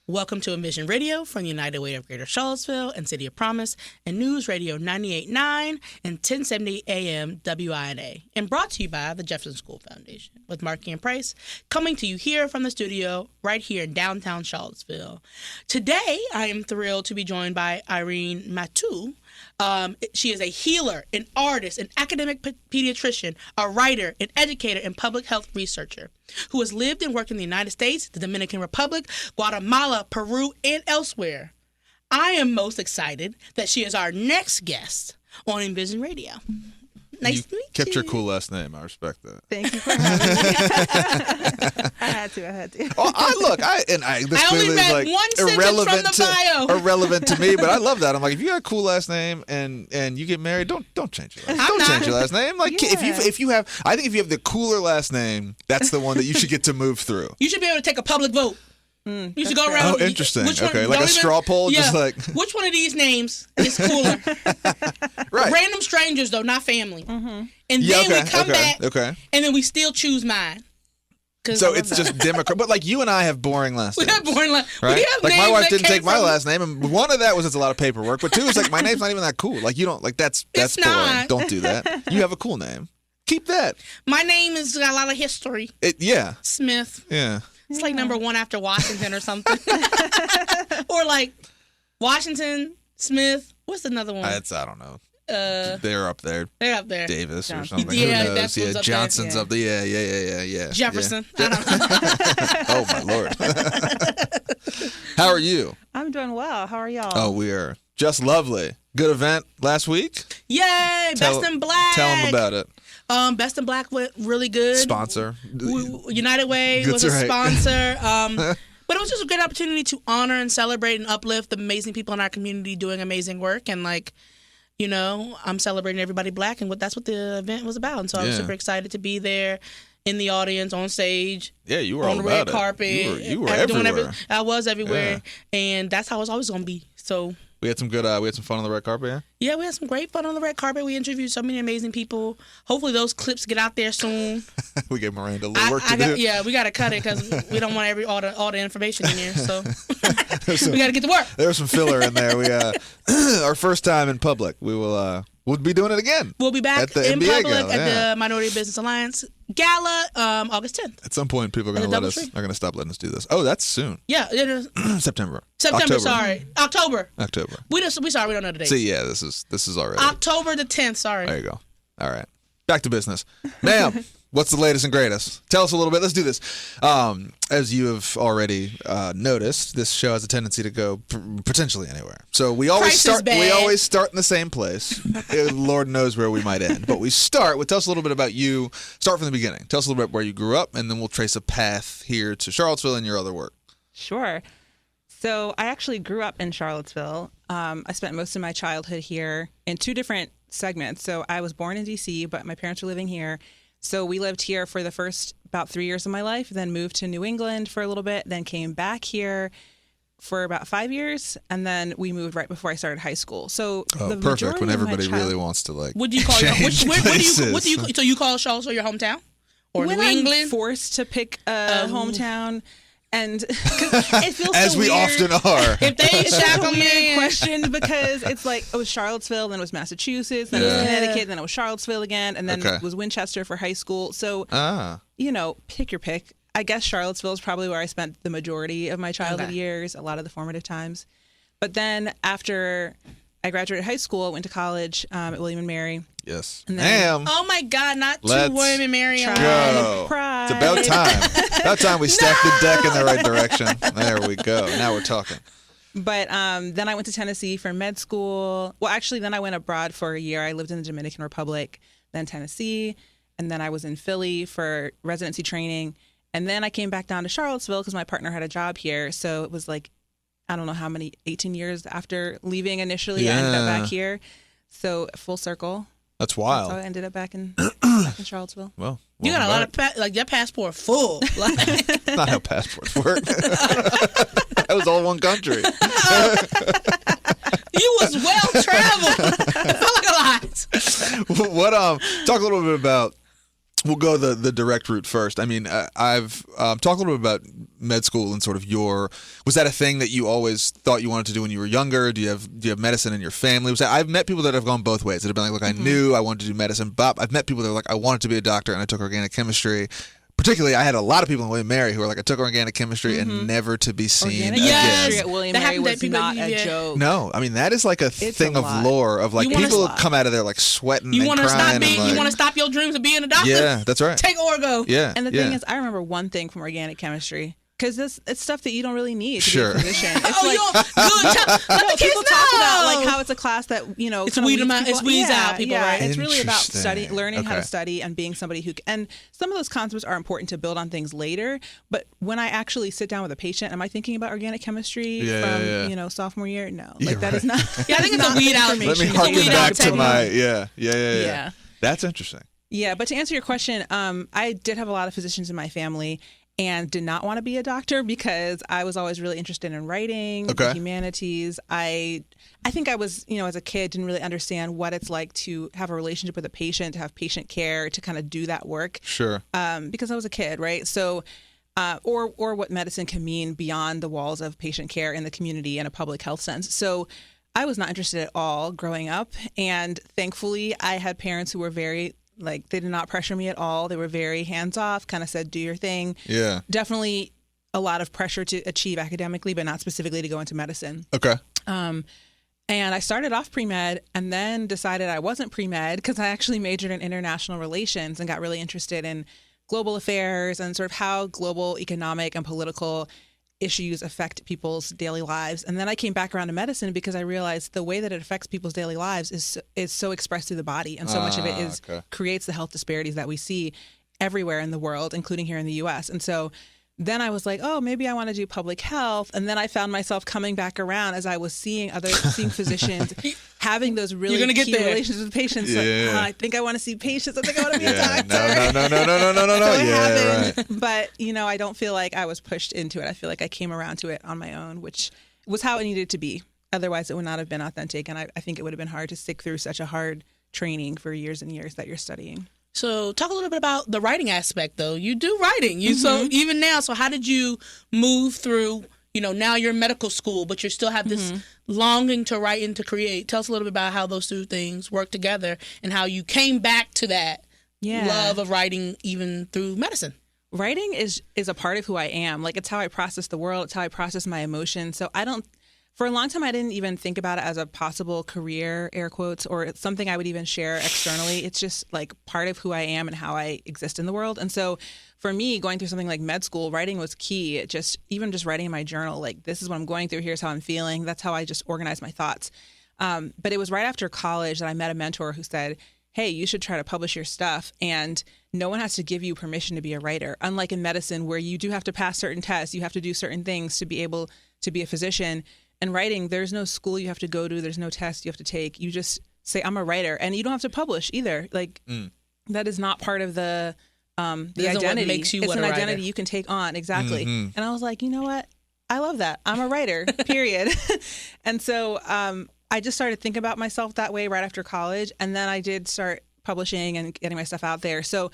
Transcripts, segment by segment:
Welcome to Envision Radio from the United Way of Greater Charlottesville and City of Promise and News Radio 98.9 and 1070 AM WINA, and brought to you by the Jefferson School Foundation with Markiana and Price, coming to you here from the studio right here in downtown Charlottesville. Today, I am thrilled to be joined by Irène Mathieu. She is a healer, an artist, an academic pediatrician, a writer, an educator, and public health researcher who has lived and worked in the United States, the Dominican Republic, Guatemala, Peru, and elsewhere. I am most excited that she is our next guest on Envision Radio. Nice to meet you. Kept your cool last name. I respect that. Thank you for having me. I had to. This I clearly only read is like one sentence irrelevant from the bio. irrelevant to me, but I love that. I'm like, if you got a cool last name and you get married, don't change your last name. Don't change your last name. Like if you have, I think if you have the cooler last name, that's the one that you should get to move through. You should be able to take a public vote. You should go around. Oh, interesting. Which one, Okay, like a straw poll, yeah, just like which one of these names is cooler? right. Random strangers though, not family. Mm-hmm. And then we come back, and then we still choose mine. So it's just Democrat, but like you and I have boring last names. We have boring last. Right? We have like names my wife that didn't came take my from- last name, and one of that was it's a lot of paperwork. But two is like my name's not even that cool. Like you don't like that's It's boring. not. Don't do that. You have a cool name. Keep that. My name has got a lot of history. Yeah. Smith. Yeah. It's like number one after Washington or something. Or like Washington, Smith. What's another one? I don't know. They're up there. They're up there. Davis or Johnson. something. Yeah, Who knows? that's what's up there. Johnson's up there. Yeah. Jefferson. Yeah. I don't know. Oh my Lord. How are you? I'm doing well. How are y'all? Oh, we are just lovely. Good event last week. Yay! Best in Black. Tell them about it. Best in Black went really good. Sponsor. United Way was a right. sponsor. But it was just a great opportunity to honor and celebrate and uplift the amazing people in our community doing amazing work. And I'm celebrating everybody Black, and that's what the event was about. And so I was super excited to be there in the audience, on stage. Yeah, you were on all the about red it. carpet. You were everywhere. I was everywhere, and that's how it's always going to be. So we had some good. We had some fun on the red carpet. Yeah. Yeah, we had some great fun on the red carpet. We interviewed so many amazing people. Hopefully those clips get out there soon. We gave Miranda a little work to do. Yeah, we got to cut it because we don't want all the information in here. So we got to get to work. There was some filler in there. We our first time in public. We'll be doing it again. We'll be back at the in NBA public Gala, at the Minority Business Alliance Gala, August 10th. At some point, people are going to are going to stop letting us do this. Oh, that's soon. Yeah, it is. September. October. October. We sorry, we don't know the date. See, yeah, this is already October the 10th. Sorry. There you go. All right, back to business, ma'am. What's the latest and greatest? Tell us a little bit. Let's do this. As you have already noticed, this show has a tendency to go potentially anywhere. So we always start in the same place. Lord knows where we might end, but we start with. Tell us a little bit about you. Start from the beginning. Tell us a little bit where you grew up, and then we'll trace a path here to Charlottesville and your other work. Sure. So I actually grew up in Charlottesville. I spent most of my childhood here in two different segments. So I was born in D.C., but my parents were living here. So we lived here for the first about 3 years of my life, then moved to New England for a little bit, then came back here for about 5 years, and then we moved right before I started high school. So the perfect when everybody really wants to What do you call so you call Charlottesville your hometown? Or when New England? I'm forced to pick a hometown, and it feels as so we weird. often are. If they It's shackle a weird me, question because it's like it was Charlottesville, then it was Massachusetts, then it was Connecticut, then it was Charlottesville again, and then it was Winchester for high school. So, pick your pick. I guess Charlottesville is probably where I spent the majority of my childhood years, a lot of the formative times. But then after I graduated high school, I went to college at William & Mary. Yes. And then, oh my God, not Let's two William and Mary. go. Pride. It's about time. About time we stacked the deck in the right direction. There we go. Now we're talking. But then I went to Tennessee for med school. Well, actually, then I went abroad for a year. I lived in the Dominican Republic, then Tennessee, and then I was in Philly for residency training. And then I came back down to Charlottesville because my partner had a job here. So it was like, I don't know how many, 18 years after leaving initially, I ended up back here. So full circle. That's wild. So I ended up back in Charlottesville. Well, you got a lot of your passport full. That's not how passports work. That was all one country. You was well traveled. Felt like a lot. What? Talk a little bit about. We'll go the direct route first. I mean, I've talked a little bit about med school and sort of was that a thing that you always thought you wanted to do when you were younger? Do you have medicine in your family? I've met people that have gone both ways. That have been like, look, I knew I wanted to do medicine, but I've met people that are like, I wanted to be a doctor and I took organic chemistry. Particularly, I had a lot of people in William & Mary who were like, I took organic chemistry and never to be seen organic again. chemistry at William & Mary was not a joke. No, I mean, that is like a thing of lore of like people come out of there like sweating and crying. You want to stop your dreams of being a doctor? Yeah, that's right. Take Orgo. Yeah. And the thing is, I remember one thing from organic chemistry. Because it's stuff that you don't really need to be a physician. It's people talk about like how it's a class that it's weeds out people, right? It's really about learning how to study and being somebody who. And some of those concepts are important to build on things later. But when I actually sit down with a patient, am I thinking about organic chemistry from sophomore year? No, that is not. Yeah, I think it's a weed out. Let me harken back to my yeah. That's interesting. Yeah, but to answer your question, I did have a lot of physicians in my family. And did not want to be a doctor because I was always really interested in writing, the humanities. I think I was, as a kid, didn't really understand what it's like to have a relationship with a patient, to have patient care, to kind of do that work. Sure. Because I was a kid, right? So, or what medicine can mean beyond the walls of patient care in the community in a public health sense. So I was not interested at all growing up. And thankfully, I had parents who were very they did not pressure me at all. They were very hands-off, kind of said, do your thing. Yeah. Definitely a lot of pressure to achieve academically, but not specifically to go into medicine. Okay. And I started off pre-med and then decided I wasn't pre-med because I actually majored in international relations and got really interested in global affairs and sort of how global economic and political issues affect people's daily lives. And then I came back around to medicine because I realized the way that it affects people's daily lives is so expressed through the body. And so much of it creates the health disparities that we see everywhere in the world, including here in the US. And so then I was like, oh, maybe I want to do public health. And then I found myself coming back around as I was seeing physicians having those really key relationships with patients. I think I want to see patients. I think I want to be a doctor. No. Right. But, I don't feel like I was pushed into it. I feel like I came around to it on my own, which was how it needed to be. Otherwise, it would not have been authentic. And I think it would have been hard to stick through such a hard training for years and years that you're studying. So talk a little bit about the writing aspect, though. You do writing. So even now, so how did you move through, now you're in medical school, but you still have this longing to write and to create. Tell us a little bit about how those two things work together and how you came back to that love of writing even through medicine. Writing is a part of who I am. Like, it's how I process the world. It's how I process my emotions. So for a long time, I didn't even think about it as a possible career, air quotes, or it's something I would even share externally. It's just like part of who I am and how I exist in the world. And so for me, going through something like med school, writing was key. Even just writing in my journal, like, this is what I'm going through, here's how I'm feeling. That's how I just organize my thoughts. But it was right after college that I met a mentor who said, hey, you should try to publish your stuff. And no one has to give you permission to be a writer. Unlike in medicine, where you do have to pass certain tests, you have to do certain things to be able to be a physician. In writing, there's no school you have to go to. There's no test you have to take. You just say, I'm a writer. And you don't have to publish either. Like, that is not part of the identity. Makes you it's an identity writer. You can take on. Exactly. And I was like, you know what? I love that. I'm a writer, period. And so I just started thinking about myself that way right after college. And then I did start publishing and getting my stuff out there. So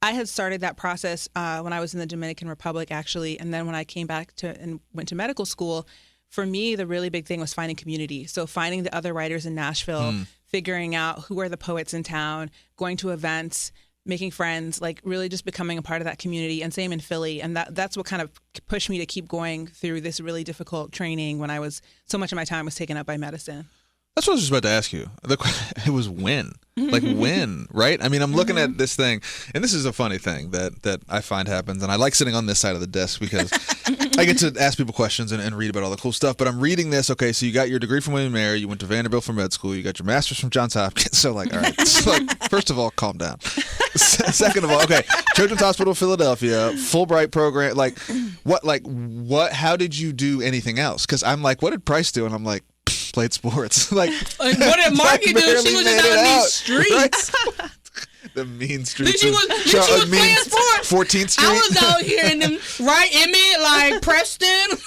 I had started that process when I was in the Dominican Republic, actually. And then when I came back and went to medical school, for me, the really big thing was finding community. So finding the other writers in Nashville, figuring out who are the poets in town, going to events, making friends, like really just becoming a part of that community. And same in Philly. And that's what kind of pushed me to keep going through this really difficult training when so much of my time was taken up by medicine. That's what I was just about to ask you. It was when? Like when, right? I mean, I'm looking at this thing, and this is a funny thing that I find happens, and I like sitting on this side of the desk because I get to ask people questions and read about all the cool stuff, but I'm reading this, okay, so you got your degree from William & Mary, you went to Vanderbilt for med school, you got your master's from Johns Hopkins, so like, all right, so like, first of all, calm down. Second of all, okay, Children's Hospital of Philadelphia, Fulbright program, what, how did you do anything else? Because I'm like, what did Price do? And I'm like, played sports. Like, what did Marky do? She was just out in these streets. Right? The mean streets. She was playing sports. 14th Street. I was out here in them, right in me, like Preston,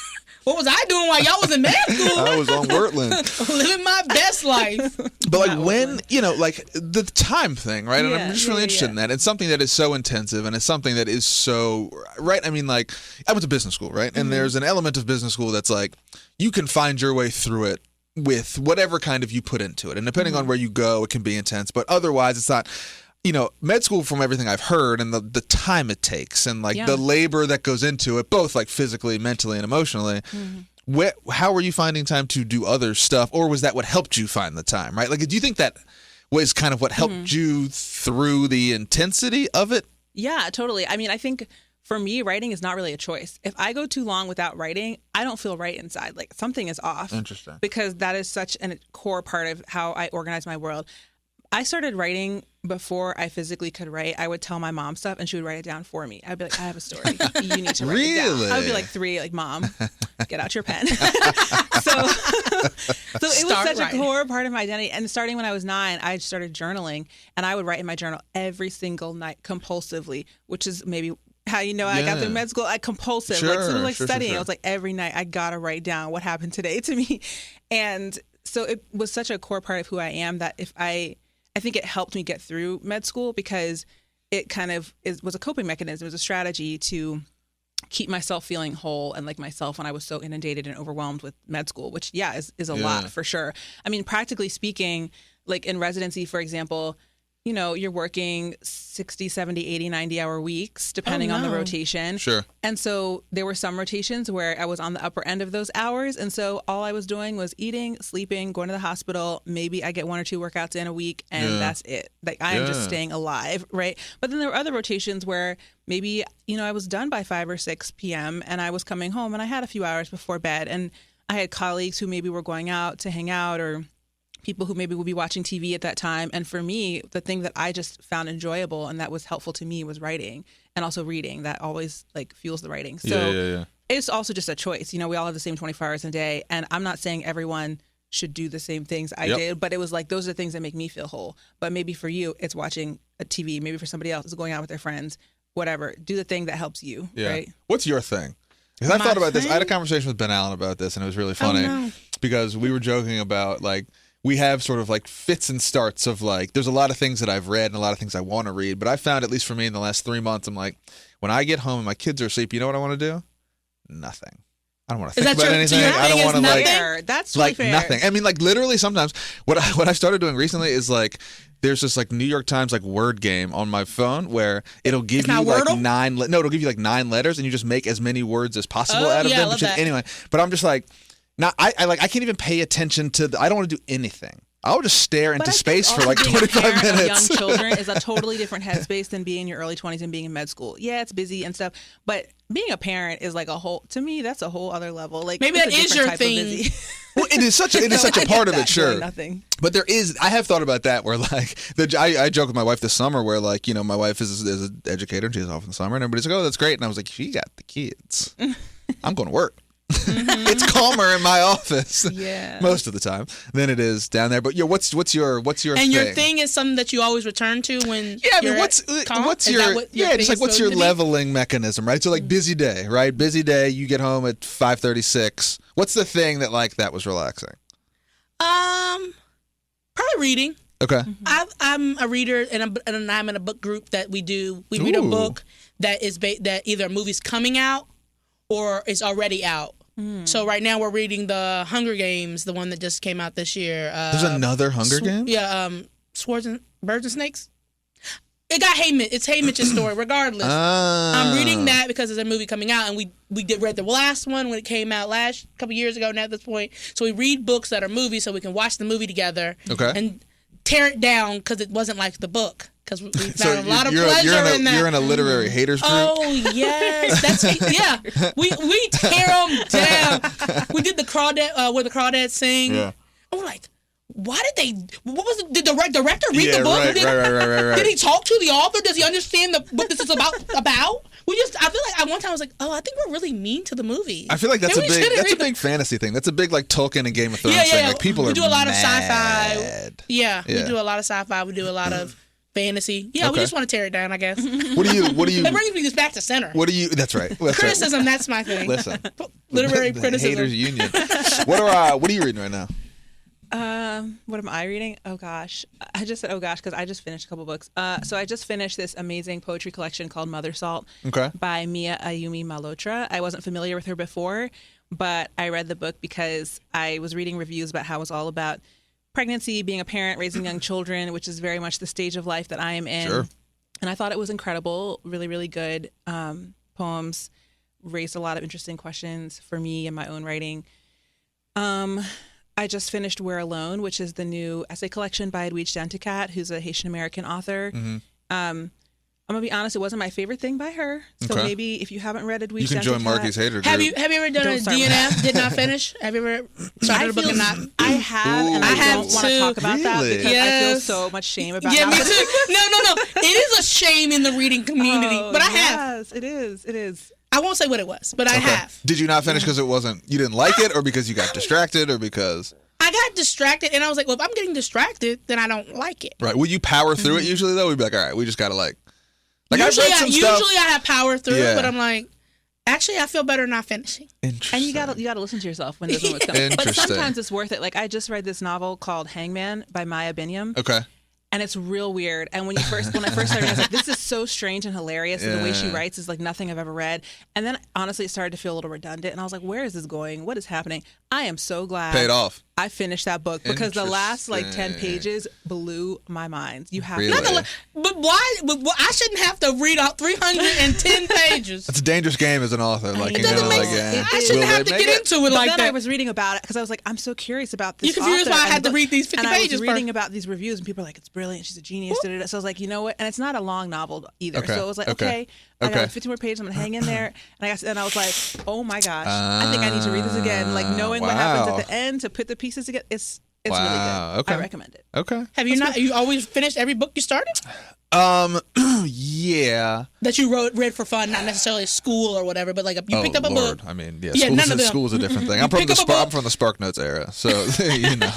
What was I doing while y'all was in med school? I was on Wurtland. Living my best life. But like when, like the time thing, right? And Yeah, I'm just really interested in that. It's something that is so intensive and it's something that is so, right? I mean, like I went to business school, right? And there's an element of business school that's like, you can find your way through it with whatever kind of you put into it. And depending on where you go, it can be intense. But otherwise, it's not, med school, from everything I've heard and the time it takes and like the labor that goes into it, both like physically, mentally, and emotionally. How were you finding time to do other stuff, or was that what helped you find the time, right? Like, do you think that was kind of what helped you through the intensity of it? Yeah, totally. I mean, I think for me, writing is not really a choice. If I go too long without writing, I don't feel right inside. Like something is off. Interesting. Because that is such a core part of how I organize my world. I started writing before I physically could write. I would tell my mom stuff and she would write it down for me. I'd be like, I have a story. You need to write it down. I would be like 3, like, Mom, get out your pen. So it was such a core part of my identity. And starting when I was 9, I started journaling and I would write in my journal every single night compulsively, which is maybe how I got through med school. Compulsive. Studying. I was like, every night I got to write down what happened today to me. And so it was such a core part of who I am that I think it helped me get through med school because it kind of was a coping mechanism. It was a strategy to keep myself feeling whole and like myself when I was so inundated and overwhelmed with med school, which, is a lot for sure. I mean, practically speaking, like in residency, for example, you're working 60, 70, 80, 90-hour weeks, depending on the rotation. Sure. And so there were some rotations where I was on the upper end of those hours. And so all I was doing was eating, sleeping, going to the hospital. Maybe I get 1 or 2 workouts in a week, and that's it. Like, I am just staying alive, right? But then there were other rotations where maybe, I was done by 5 or 6 p.m. and I was coming home and I had a few hours before bed. And I had colleagues who maybe were going out to hang out, or people who maybe would be watching TV at that time. And for me, the thing that I just found enjoyable and that was helpful to me was writing and also reading. That always like fuels the writing. So it's also just a choice. We all have the same 24 hours in a day. And I'm not saying everyone should do the same things I did, but it was like, those are the things that make me feel whole. But maybe for you, it's watching a TV. Maybe for somebody else, it's going out with their friends, whatever. Do the thing that helps you, right? What's your thing? Because I thought about this. I had a conversation with Ben Allen about this, and it was really funny because we were joking about like, we have sort of like fits and starts of like, there's a lot of things that I've read and a lot of things I want to read. But I found, at least for me in the last 3 months, I'm like, when I get home and my kids are asleep, you know what I want to do? Nothing. I don't want to think about anything. I don't want to like, that's like fair. Nothing. I mean, like literally sometimes what I started doing recently is like, there's this like New York Times like word game on my phone where it'll give you like it'll give you like 9 letters and you just make as many words as possible out of them. Anyway, but I'm just like, I can't even pay attention to I don't want to do anything. I'll just stare into space for like 25 minutes. Young children is a totally different headspace than being in your early 20s and being in med school. Yeah, it's busy and stuff, but being a parent is like to me, that's a whole other level. Like maybe that is your thing. Well, it is such a part of it, sure. Nothing. But I have thought about that where like I joke with my wife this summer where like my wife is an educator and she's off in the summer and everybody's like, oh, that's great, and I was like, she got the kids. I'm going to work. It's calmer in my office most of the time than it is down there. But what's your and thing? Your thing is something that you always return to when what's your leveling mechanism, right? So like busy day, right? Busy day, you get home at 5:36. What's the thing that was relaxing? Probably reading. Okay. I'm a reader, and I'm in a book group that we read a book that is that either a movie's coming out or it's already out. So right now we're reading the Hunger Games, the one that just came out this year. There's another Hunger Games? Yeah, Swords and Birds and Snakes. It got it's Haymitch's story, regardless. I'm reading that because there's a movie coming out, and we read the last one when it came out couple years ago now at this point. So we read books that are movies so we can watch the movie together and tear it down because it wasn't like the book. Because we found a lot of pleasure in that. You're in a literary haters group? Oh, yes. We tear them down. We did the Crawdad, where the Crawdads sing. Yeah. I'm like, what was it? Did the director read the book? Right. Did he talk to the author? Does he understand what this is about? I feel like at one time I was like, oh, I think we're really mean to the movie. I feel like that's a big fantasy thing. That's a big like Tolkien and Game of Thrones thing. Like people we are do a lot mad. of sci-fi. Yeah, we do a lot of sci-fi. We do a lot of fantasy. Yeah, we Okay. just want to tear it down, I guess. What do you? It brings me just back to center. That's right. That's Criticism, that's my thing. Listen, Literary the criticism. Haters Union. What are you reading right now? What am I reading? Oh gosh, I just said oh gosh because I just finished a couple books. So I just finished this amazing poetry collection called Mother Salt Okay. by Mia Ayumi Malhotra. I wasn't familiar with her before, but I read the book because I was reading reviews about how it was all about pregnancy, being a parent, raising young children, which is very much the stage of life that I am in. Sure. And I thought it was incredible, really, really good poems, raised a lot of interesting questions for me in my own writing. I just finished We're Alone, which is the new essay collection by Edwidge Danticat, who's a Haitian-American author. Mm-hmm. I'm going to be honest, it wasn't my favorite thing by her. So Okay. maybe if you haven't read Edwidge Danticat... You can join Marky's hater group. Have you ever done a Don't start with DNF, did not finish? Have you ever started a book and not? I have, and Ooh. I I have don't want to too. talk about that Really? because I feel Yes. so much shame about Yeah, how me too. No. It is a shame in the reading community, Oh, but I have. Yes, it is. It is. I won't say what it was, but I Okay. have. Did you not finish because you didn't like it, or because you got distracted, or because? I got distracted, and I was like, well, if I'm getting distracted, then I don't like it. Right. Will you power through it usually though? We'd be like, all right, we just gotta like I've Usually, read some stuff. I have power through Yeah. it, but I'm like, actually, I feel better not finishing. Interesting. And you gotta listen to yourself when those moments come. But Interesting. sometimes it's worth it. Like I just read this novel called Hangman by Maya Binyam. Okay. And it's real weird. And when I first started, I was like, this is so strange and hilarious. And the way she Yeah. writes is like nothing I've ever read. And then honestly, it started to feel a little redundant. And I was like, where is this going? What is happening? I am so glad Paid off. I finished that book because the last like 10 Interesting. pages blew my mind. You have Really? to. Not gonna, but why? But I shouldn't have to read out 310 pages. It's a dangerous game as an author. Like, It you know, doesn't like, make sense. I Will shouldn't they have to make get it? into it But like then that. I was reading about it because I was like, I'm so curious about this. You confused author why I and had the to book. read these 50 and pages I was first. reading about these reviews, and people are like, it's brilliant. She's a genius. Da-da-da. So I was like, you know what? And it's not a long novel either. Okay. So I was like, Okay. okay, I Okay. got 15 more pages. I'm gonna hang in there. And I was like, oh my gosh, I think I need to read this again. Like knowing what happens Wow. at the end to put the pieces together. It's really Wow. good. Okay. I recommend it. Okay. Have you not? You always finished every book you started Yeah. that you read for fun, not necessarily school or whatever, but like you picked up a Lord. book. I mean, yeah. Yeah, none of them. School's a different thing. I'm from pick the up a book. I'm from the Spark Notes era, so you know.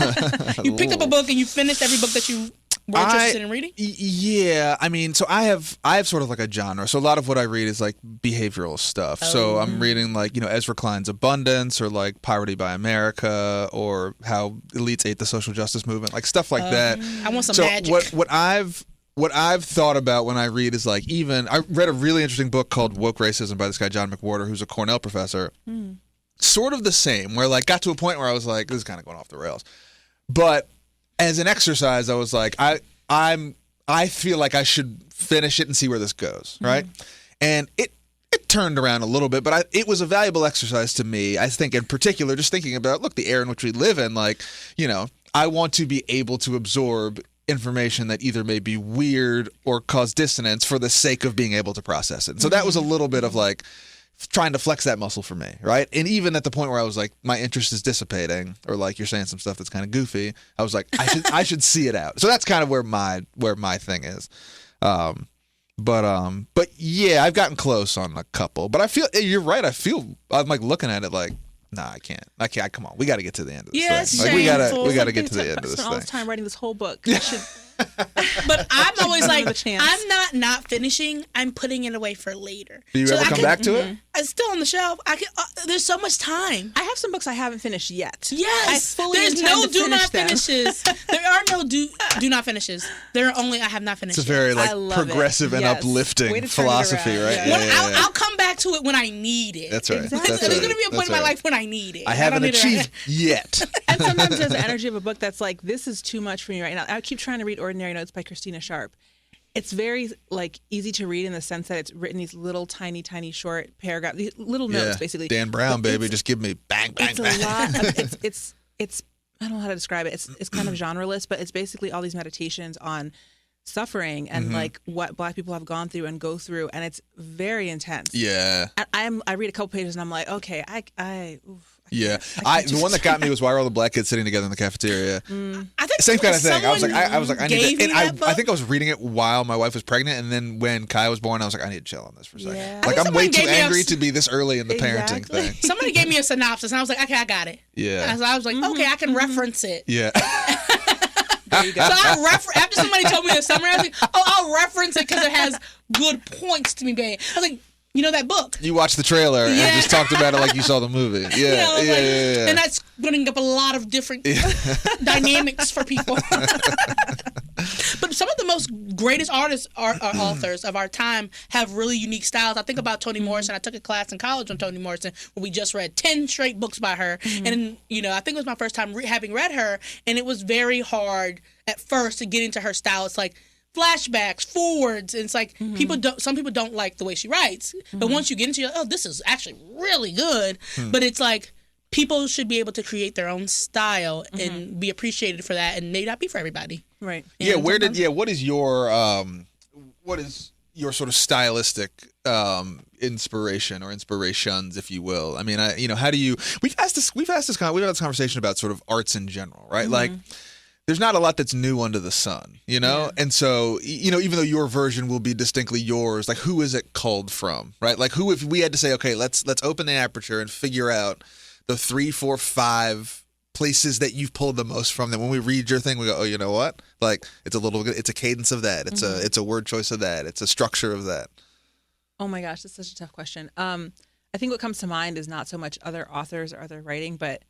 You picked up a book and you finished every book that you were interested in reading. Yeah, I mean, so I have sort of like a genre. So a lot of what I read is like behavioral stuff. So I'm reading like, you know, Ezra Klein's Abundance, or like Poverty by America, or How Elites Ate the Social Justice Movement, like stuff like that. I want some So magic. what I've thought about when I read is like, even I read a really interesting book called Woke Racism by this guy John McWhorter, who's a Cornell professor. Sort of the same, where like got to a point where I was like, this is kind of going off the rails. But as an exercise, I was like, I feel like I should finish it and see where this goes, right? And it turned around a little bit, but it was a valuable exercise to me. I think in particular, just thinking about, look, the era in which we live in, like, you know, I want to be able to absorb information that either may be weird or cause dissonance for the sake of being able to process it. And so that was a little bit of like trying to flex that muscle for me, right? And even at the point where I was like, my interest is dissipating, or like you're saying some stuff that's kind of goofy, I was like, I should see it out. So that's kind of where my thing is. But yeah, I've gotten close on a couple. But I feel you're right. I'm like looking at it like, nah, I can't. Come on, we got to get to the end of this Yeah, thing. it's Like, shameful. we got to Like, get to the end of I this spent all this thing. time writing this whole book. You should- But I'm always like, the chance. I'm not finishing. I'm putting it away for later. Do you So ever I come can- back to it? It's still on the shelf. There's so much time. I have some books I haven't finished yet. Yes, I fully there's intend no to do finish not them. finishes. There are no do not finishes. There are only I have not finished. It's a yet. very I like love it. progressive and Yes. uplifting Way to turn it philosophy, around. right? Yeah. Yeah, When yeah, yeah. I'll come back to it when I need it. That's right. Exactly. That's There's right. going to be a point That's in my right. life when I need it. I don't haven't need it right achieved yet. And sometimes there's the energy of a book that's like, this is too much for me right now. I keep trying to read Ordinary Notes by Christina Sharp. It's very like easy to read in the sense that it's written these little tiny short paragraphs, these little notes basically. Dan Brown, But baby, just give me bang, bang, it's bang. a lot of, it's I don't know how to describe it. It's kind of genreless, but it's basically all these meditations on suffering and like what Black people have gone through and go through, and it's very intense. Yeah. I read a couple pages and I'm like, okay, Yeah, the one that got me was why are all the black kids sitting together in the cafeteria? I think Same kind of thing. I was like, I need gave to. me And that book. I think I was reading it while my wife was pregnant, and then when Kai was born, I was like, I need to chill on this for a second. Yeah. Like I think I'm way someone too gave me a- angry to be this early in the parenting Exactly. thing. Somebody gave me a synopsis, and I was like, okay, I got it. Yeah. And so I was like, okay, I can reference it. Yeah. There you go. So after somebody told me the summary, I was like, oh, I'll reference it because it has good points to me made. I was like, you know that book? You watched the trailer and just talked about it like you saw the movie. Yeah, yeah. And that's bringing up a lot of different dynamics for people. But some of the most greatest artists are authors of our time have really unique styles. I think about Toni Morrison. I took a class in college on Toni Morrison where we just read 10 straight books by her. And, I think it was my first time having read her, and it was very hard at first to get into her style. It's like flashbacks, forwards, and it's like some people don't like the way she writes. But once you get into it, oh, this is actually really good. But it's like people should be able to create their own style and be appreciated for that, and maybe not be for everybody. Right. Yeah. What is your sort of stylistic inspiration or inspirations, if you will? I mean, how do you? We've had this conversation about sort of arts in general, right? Like, there's not a lot that's new under the sun, Yeah. And so, even though your version will be distinctly yours, like, who is it culled from, right? Like, who, if we had to say, okay, let's open the aperture and figure out the 3, 4, 5 places that you've pulled the most from, that when we read your thing, we go, oh, you know what? Like, it's a cadence of that. It's a word choice of that. It's a structure of that. Oh my gosh, that's such a tough question. I think what comes to mind is not so much other authors or other writing, but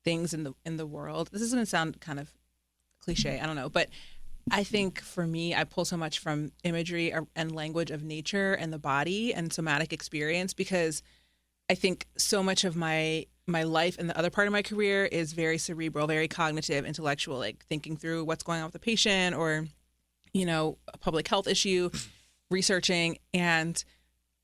things in the world. This is going to sound kind of cliche, I don't know, but I think for me, I pull so much from imagery and language of nature and the body and somatic experience, because I think so much of my life and the other part of my career is very cerebral, very cognitive, intellectual, like thinking through what's going on with the patient or, a public health issue, researching, and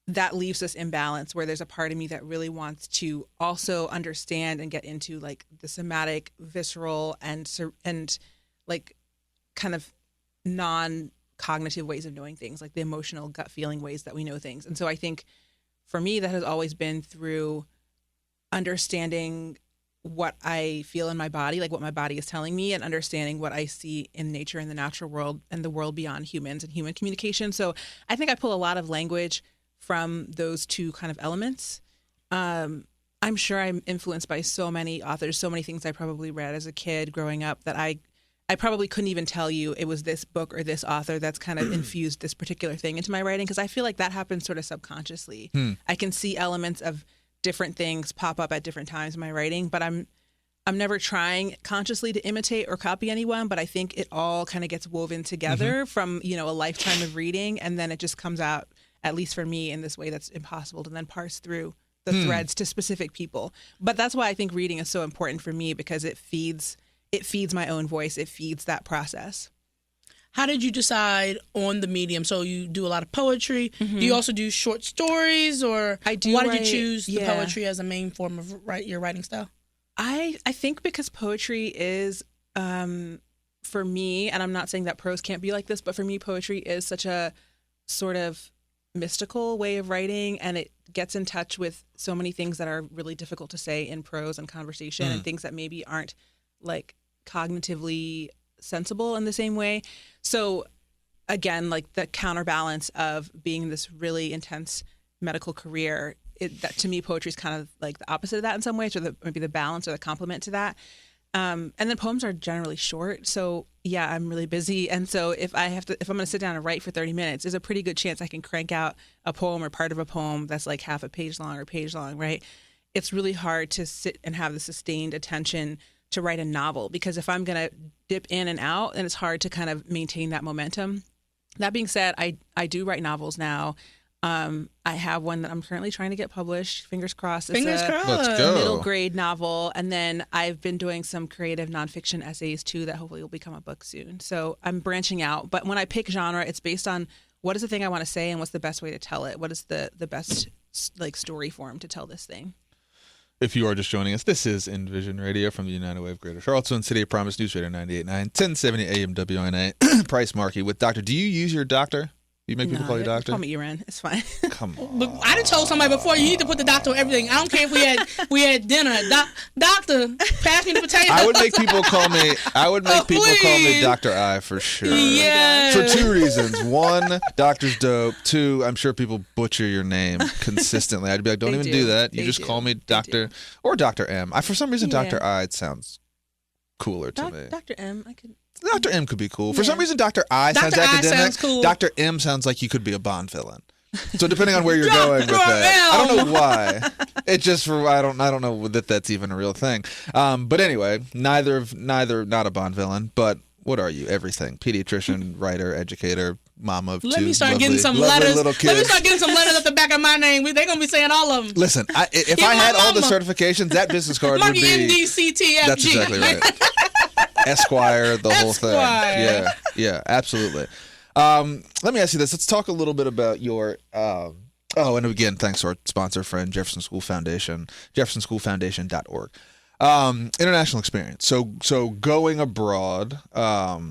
that leaves us in balance, where there's a part of me that really wants to also understand and get into like the somatic, visceral, and like kind of non-cognitive ways of knowing things, like the emotional gut feeling ways that we know things. And so I think for me, that has always been through understanding what I feel in my body, like what my body is telling me, and understanding what I see in nature and the natural world and the world beyond humans and human communication. So I think I pull a lot of language from those two kind of elements. I'm sure I'm influenced by so many authors, so many things I probably read as a kid growing up that I probably couldn't even tell you it was this book or this author that's kind of infused this particular thing into my writing, because I feel like that happens sort of subconsciously. I can see elements of different things pop up at different times in my writing, but I'm never trying consciously to imitate or copy anyone, but I think it all kind of gets woven together from, a lifetime of reading, and then it just comes out, at least for me, in this way that's impossible to then parse through the threads to specific people. But that's why I think reading is so important for me, because it feeds my own voice. It feeds that process. How did you decide on the medium? So you do a lot of poetry. Do you also do short stories, or I do? Why did you choose the poetry as a main form of your writing style? I think because poetry is, for me, and I'm not saying that prose can't be like this, but for me, poetry is such a sort of mystical way of writing, and it gets in touch with so many things that are really difficult to say in prose and conversation, and things that maybe aren't like cognitively sensible in the same way. So again, like the counterbalance of being in this really intense medical career, that to me, poetry is kind of like the opposite of that in some ways, or maybe the balance or the complement to that. And then poems are generally short. So yeah, I'm really busy. And so if I'm going to sit down and write for 30 minutes, there's a pretty good chance I can crank out a poem or part of a poem that's like half a page long or page long, right? It's really hard to sit and have the sustained attention to write a novel, because if I'm going to dip in and out, then it's hard to kind of maintain that momentum. That being said, I do write novels now. I have one that I'm currently trying to get published. Fingers crossed. Fingers crossed. Let's go. Middle grade novel. And then I've been doing some creative nonfiction essays too that hopefully will become a book soon. So I'm branching out. But when I pick genre, it's based on what is the thing I want to say and what's the best way to tell it. What is the best like story form to tell this thing. If you are just joining us, this is Envision Radio from the United Way of Greater Charlottesville, City of Promise, News Radio 98.9, 1070 AM WNA. Price Markey with Doctor. Do you use your doctor? You make people call you doctor? Call me Irene. It's fine. Come on. But I done told somebody before, you need to put the doctor on everything. I don't care if we had dinner. Doctor, pass me the potatoes. I would make people call me. Please. Dr. I for sure. Yeah. For two reasons. One, doctor's dope. Two, I'm sure people butcher your name consistently. I'd be like, don't They even do. do that. You They just do. call me They Doctor do. or Dr. M. For some reason, Yeah. Dr. I, it sounds cooler to me. Dr. M, I could. Dr. M could be cool. For some reason, Dr. I sounds Dr. I academic. sounds cool. Dr. M sounds like you could be a Bond villain. So depending on where you're going with that, I don't know why. It just I don't know that that's even a real thing. But anyway, neither not a Bond villain. But what are you? Everything: pediatrician, writer, educator, mom of two. Let me start lovely, getting some lovely letters. little Let kids. me start getting some letters at the back of my name. They're gonna be saying all of them. Listen, if Give I had my all the mama. certifications, that business card would Marky be. MDCTFG. That's exactly right. Esquire, the whole thing. Esquire. Yeah, absolutely. Let me ask you this. Let's talk a little bit about your. And again, thanks to our sponsor friend, Jefferson School Foundation, jeffersonschoolfoundation.org. International experience. So going abroad, why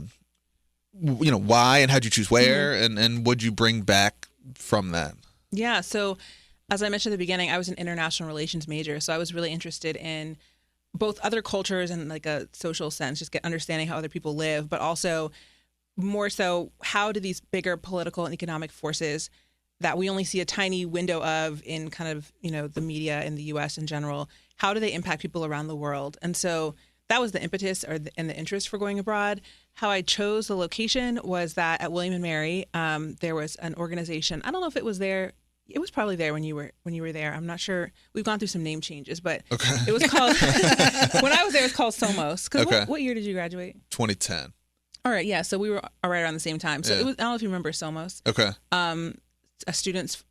and how'd you choose where, and what'd you bring back from that? Yeah. So as I mentioned at the beginning, I was an international relations major. So I was really interested in both other cultures and like a social sense, just understanding how other people live, but also more so how do these bigger political and economic forces that we only see a tiny window of in kind of, the media in the U.S. in general, how do they impact people around the world? And so that was the impetus and the interest for going abroad. How I chose the location was that at William & Mary, there was an organization. I don't know if it was there. It was probably there when you were there. I'm not sure. We've gone through some name changes, but it was called, when I was there, it was called Somos. Because what year did you graduate? 2010. All right. Yeah. So we were right around the same time. So it was, I don't know if you remember Somos. Okay. A student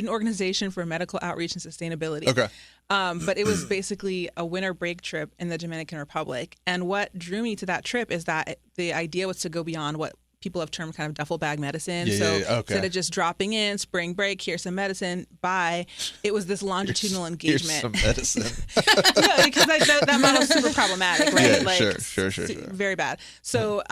organization for medical outreach and sustainability. Okay. But it was basically a winter break trip in the Dominican Republic. And what drew me to that trip is that the idea was to go beyond what people have termed kind of duffel bag medicine. Instead of just dropping in, spring break, here's some medicine, bye. It was this longitudinal engagement. Here's some medicine. Yeah, because that model is super problematic, right? Yeah, sure. Very bad. So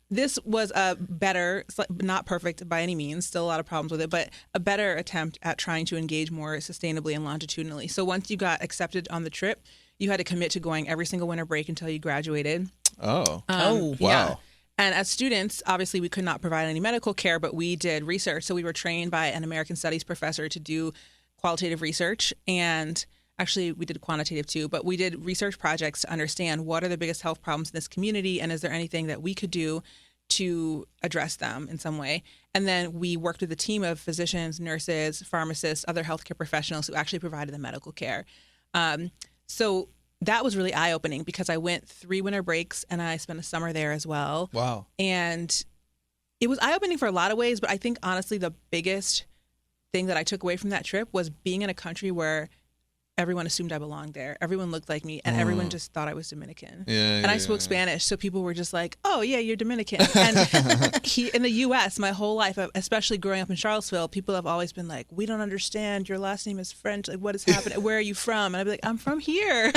this was a better, not perfect by any means, still a lot of problems with it, but a better attempt at trying to engage more sustainably and longitudinally. So once you got accepted on the trip, you had to commit to going every single winter break until you graduated. Oh. Wow. Yeah. And as students, obviously, we could not provide any medical care, but we did research. So we were trained by an American Studies professor to do qualitative research. And actually, we did quantitative too, but we did research projects to understand what are the biggest health problems in this community, and is there anything that we could do to address them in some way. And then we worked with a team of physicians, nurses, pharmacists, other healthcare professionals who actually provided the medical care. So that was really eye-opening because I went 3 winter breaks and I spent a summer there as well. Wow. And it was eye-opening for a lot of ways, but I think honestly the biggest thing that I took away from that trip was being in a country where everyone assumed I belonged there. Everyone looked like me and everyone just thought I was Dominican. And I spoke Spanish, so people were just like, oh yeah, you're Dominican. And in the U.S., my whole life, especially growing up in Charlottesville, people have always been like, we don't understand. Your last name is French. Like, what is happening? Where are you from? And I'd be like, I'm from here.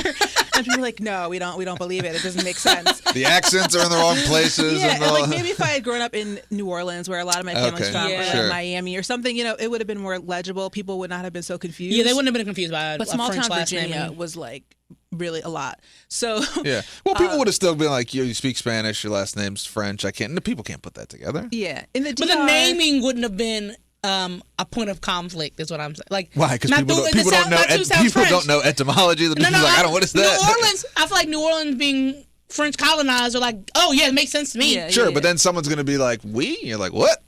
And people are like, no, we don't believe it. It doesn't make sense. The accents are in the wrong places. Yeah, and like maybe if I had grown up in New Orleans, where a lot of my family's from, or Sure. like Miami or something, it would have been more legible. People would not have been so confused. Yeah, they wouldn't have been confused by But a small French town last Virginia name. was like really a lot. So Yeah. Well, people would have still been like, you speak Spanish, your last name's French. People can't put that together. yeah, in the DR, But the naming wouldn't have been a point of conflict, is what I'm saying. Like, Why? Because not people the- don't the sound- know not two sounds people French. don't know etymology. The people's like, I don't. What is that? New Orleans. I feel like New Orleans being French colonized are like, oh yeah, it makes sense to me. Yeah, Sure, yeah. but then someone's gonna be like, "We?" You're like, "What?"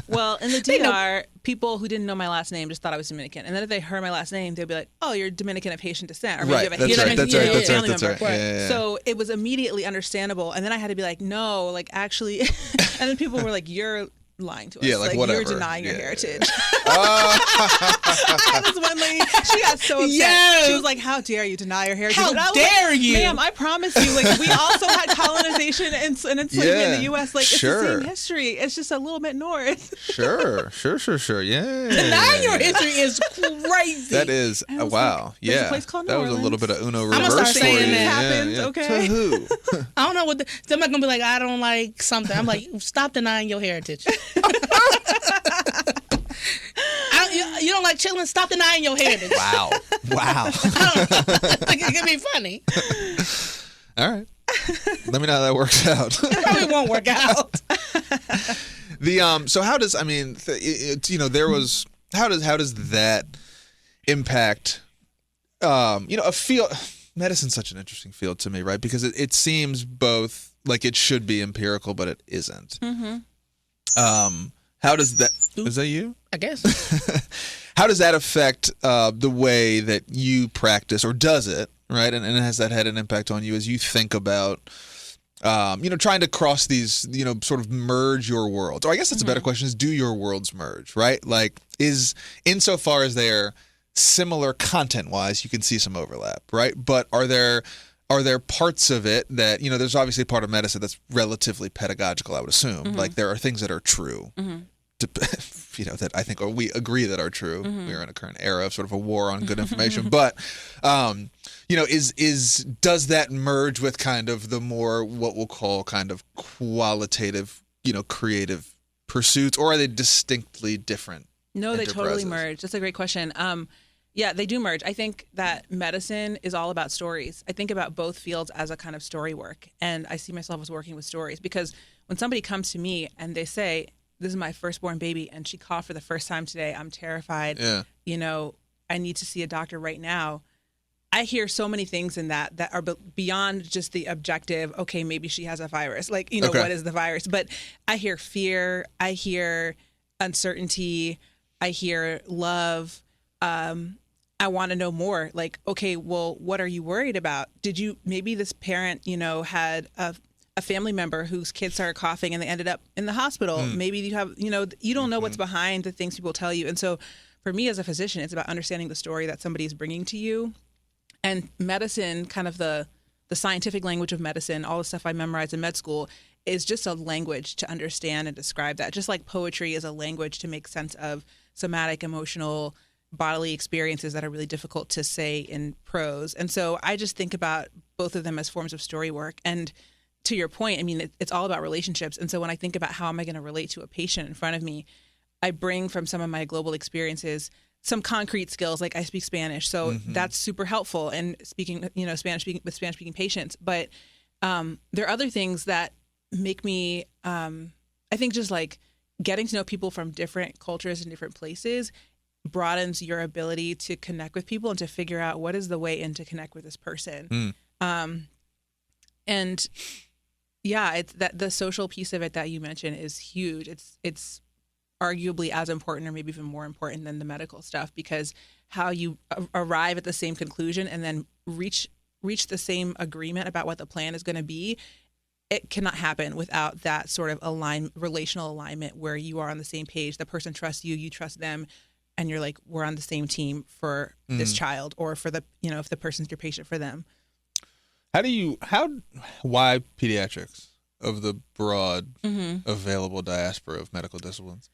Well, in the DR, people who didn't know my last name just thought I was Dominican, and then if they heard my last name, they'd be like, "Oh, you're Dominican of Haitian descent," or maybe Right, you have a that's Haitian right, that's right, family that's right, member. that's right. Yeah. So it was immediately understandable, and then I had to be like, "No, like actually," and then people were like, "You're lying to us. Yeah, like, whatever. You're denying your Yeah. heritage." I was one lady, she got so upset. Yes. She was like, "How dare you deny your heritage?" How And I was dare like, you? Ma'am, I promise you, like we also had colonization and enslavement in the U.S. Like Sure. it's the same history. It's just a little bit north. Sure. Yeah. Denying your history is crazy. That is I was wow. like, there's a Yeah, place called that New was a little bit of Uno I'ma reverse start for saying you. that. Happens, yeah. okay. To who? I don't know what somebody's gonna be like. I don't like something. I'm like, stop denying your heritage. You don't like chilling? Stop denying your heritage. Wow. Like, it can be funny. All right. Let me know how that works out. It probably won't work out. So how does there was how does that impact a field? Medicine's such an interesting field to me, right? Because it seems both like it should be empirical, but it isn't. How does that? Is that you? I guess. How does that affect the way that you practice, or does it? Right, and has that had an impact on you as you think about, trying to cross these, sort of merge your worlds? Or I guess that's a better question: is do your worlds merge? Right, like is insofar as they're similar content-wise, you can see some overlap, right? But are there parts of it that, there's obviously a part of medicine that's relatively pedagogical, I would assume. Like there are things that are true, that I think, or we agree that are true. We're in a current era of sort of a war on good information. But, does that merge with kind of the more what we'll call kind of qualitative, creative pursuits, or are they distinctly different? No, they totally merge. That's a great question. Yeah, they do merge. I think that medicine is all about stories. I think about both fields as a kind of story work. And I see myself as working with stories, because when somebody comes to me and they say, this is my firstborn baby and she coughed for the first time today, I'm terrified. Yeah. I need to see a doctor right now. I hear so many things in that are beyond just the objective, okay, maybe she has a virus. Like, what is the virus? But I hear fear. I hear uncertainty. I hear love. I want to know more. Like, okay, well, what are you worried about? Maybe this parent, had a family member whose kids started coughing and they ended up in the hospital. Maybe you have, you don't know what's behind the things people tell you. And so for me as a physician, it's about understanding the story that somebody is bringing to you. And medicine, kind of the scientific language of medicine, all the stuff I memorized in med school, is just a language to understand and describe that. Just like poetry is a language to make sense of somatic, emotional, bodily experiences that are really difficult to say in prose. And so I just think about both of them as forms of story work. And to your point, I mean, it's all about relationships. And so when I think about how am I going to relate to a patient in front of me, I bring from some of my global experiences some concrete skills, like I speak Spanish. So that's super helpful in speaking, Spanish speaking patients. But there are other things that make me, I think just like getting to know people from different cultures and different places broadens your ability to connect with people and to figure out what is the way in to connect with this person. And yeah, it's that the social piece of it that you mentioned is huge. It's arguably as important or maybe even more important than the medical stuff, because how you arrive at the same conclusion and then reach the same agreement about what the plan is going to be, it cannot happen without that sort of relational alignment where you are on the same page. The person trusts you, you trust them, and you're like, we're on the same team for this child, or for the, if the person's your patient, for them. Why pediatrics of the broad available diaspora of medical disciplines?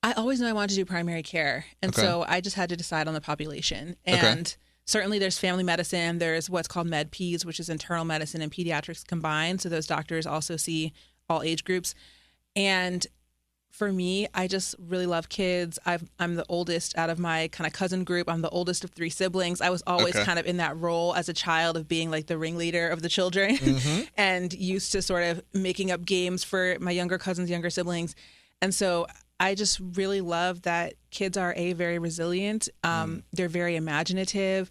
I always knew I wanted to do primary care. And so I just had to decide on the population. And certainly there's family medicine. There's what's called med peds, which is internal medicine and pediatrics combined. So those doctors also see all age groups. And for me, I just really love kids. I'm the oldest out of my kind of cousin group. I'm the oldest of 3 siblings. I was always kind of in that role as a child of being like the ringleader of the children and used to sort of making up games for my younger cousins, younger siblings. And so I just really love that kids are very resilient. They're very imaginative.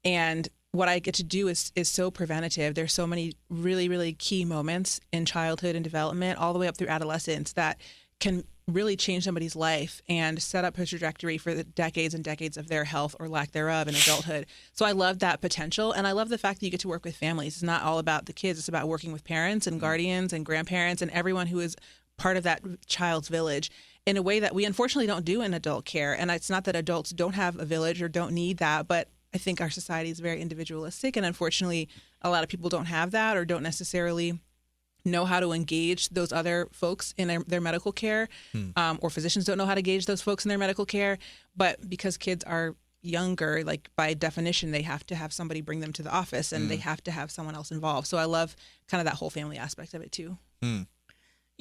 And what I get to do is so preventative. There's so many really, really key moments in childhood and development all the way up through adolescence that can really change somebody's life and set up a trajectory for the decades and decades of their health or lack thereof in adulthood. So I love that potential. And I love the fact that you get to work with families. It's not all about the kids. It's about working with parents and guardians and grandparents and everyone who is part of that child's village in a way that we unfortunately don't do in adult care. And it's not that adults don't have a village or don't need that, but I think our society is very individualistic. And unfortunately, a lot of people don't have that or don't necessarily know how to engage those other folks in their medical care, or physicians don't know how to engage those folks in their medical care. But because kids are younger, like by definition, they have to have somebody bring them to the office and they have to have someone else involved. So I love kind of that whole family aspect of it too.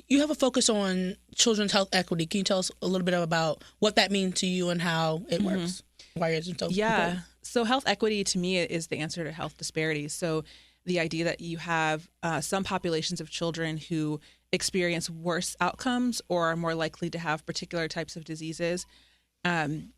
You have a focus on children's health equity. Can you tell us a little bit about what that means to you and how it works? Why is it so important? So health equity to me is the answer to health disparities. So the idea that you have some populations of children who experience worse outcomes or are more likely to have particular types of diseases. And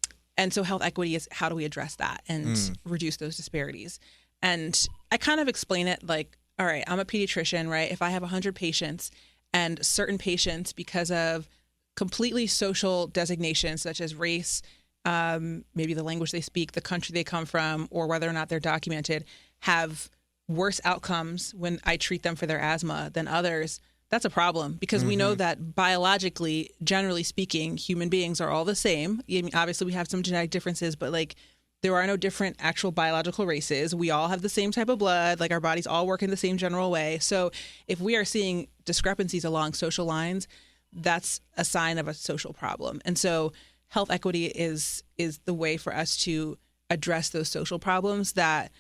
so health equity is how do we address that and reduce those disparities? And I kind of explain it like all right, I'm a pediatrician, right? If I have 100 patients and certain patients, because of completely social designations such as race, maybe the language they speak, the country they come from, or whether or not they're documented, have worse outcomes when I treat them for their asthma than others, that's a problem, because we know that biologically, generally speaking, human beings are all the same. I mean, obviously, we have some genetic differences, but like there are no different actual biological races. We all have the same type of blood. Like our bodies all work in the same general way. So if we are seeing discrepancies along social lines, that's a sign of a social problem. And so health equity is the way for us to address those social problems that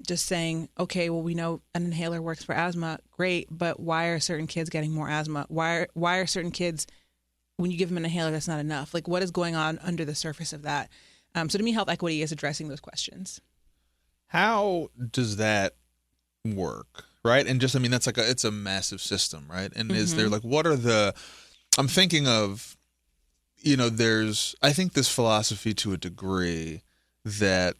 just saying, okay, well, we know an inhaler works for asthma, great, but why are certain kids getting more asthma? Why are certain kids, when you give them an inhaler, that's not enough? Like, what is going on under the surface of that? So to me, health equity is addressing those questions. How does that work, right? And just, I mean, that's like it's a massive system, right? And is there like, what are the, I'm thinking of, I think this philosophy to a degree that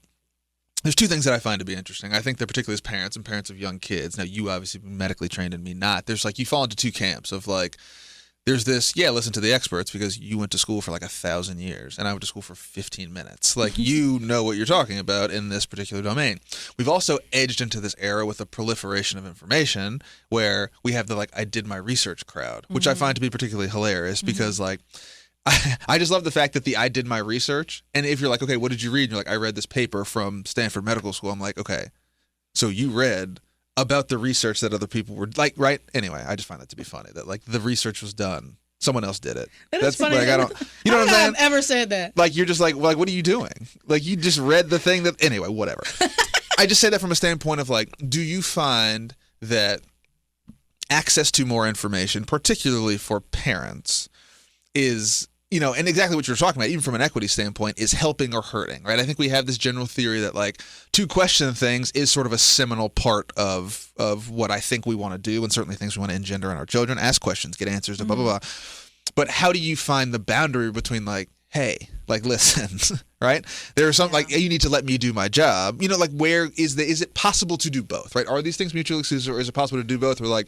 there's two things that I find to be interesting. I think that particularly as parents and parents of young kids, now you obviously medically trained and me not, there's like, you fall into two camps of like, there's this, listen to the experts because you went to school for like 1,000 years and I went to school for 15 minutes. Like, you know what you're talking about in this particular domain. We've also edged into this era with the proliferation of information where we have the like, I did my research crowd, which I find to be particularly hilarious because like, I just love the fact that I did my research. And if you're like, okay, what did you read? And you're like, I read this paper from Stanford Medical School. I'm like, okay, so you read about the research that other people were like, right? Anyway, I just find that to be funny that like the research was done. Someone else did it. That's funny. Like, you know what I'm saying? I've ever said that. Like, you're just like, what are you doing? Like, you just read the thing that, anyway, whatever. I just say that from a standpoint of like, do you find that access to more information, particularly for parents, is, and exactly what you're talking about, even from an equity standpoint, is helping or hurting, right? I think we have this general theory that like to question things is sort of a seminal part of what I think we want to do, and certainly things we want to engender in our children. Ask questions, get answers, blah, blah, blah. But how do you find the boundary between like, hey, like, listen, right? There's some like, you need to let me do my job. Like, where is it possible to do both, right? Are these things mutually exclusive, or is it possible to do both? Or like,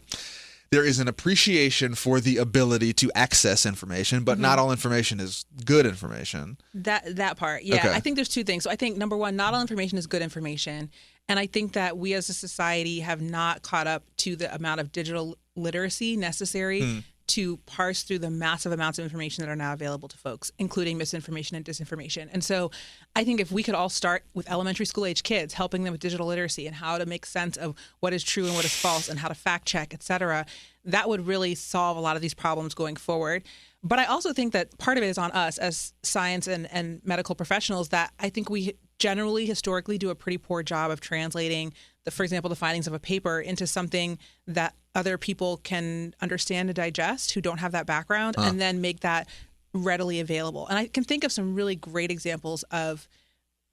there is an appreciation for the ability to access information, but not all information is good information. That part, yeah. Okay. I think there's two things. So I think, number one, not all information is good information. And I think that we as a society have not caught up to the amount of digital literacy necessary to parse through the massive amounts of information that are now available to folks, including misinformation and disinformation. And so I think if we could all start with elementary school age kids, helping them with digital literacy and how to make sense of what is true and what is false and how to fact check, et cetera, that would really solve a lot of these problems going forward. But I also think that part of it is on us as science and medical professionals, that I think we generally historically do a pretty poor job of translating, for example, the findings of a paper into something that other people can understand and digest who don't have that background, and then make that readily available. And I can think of some really great examples of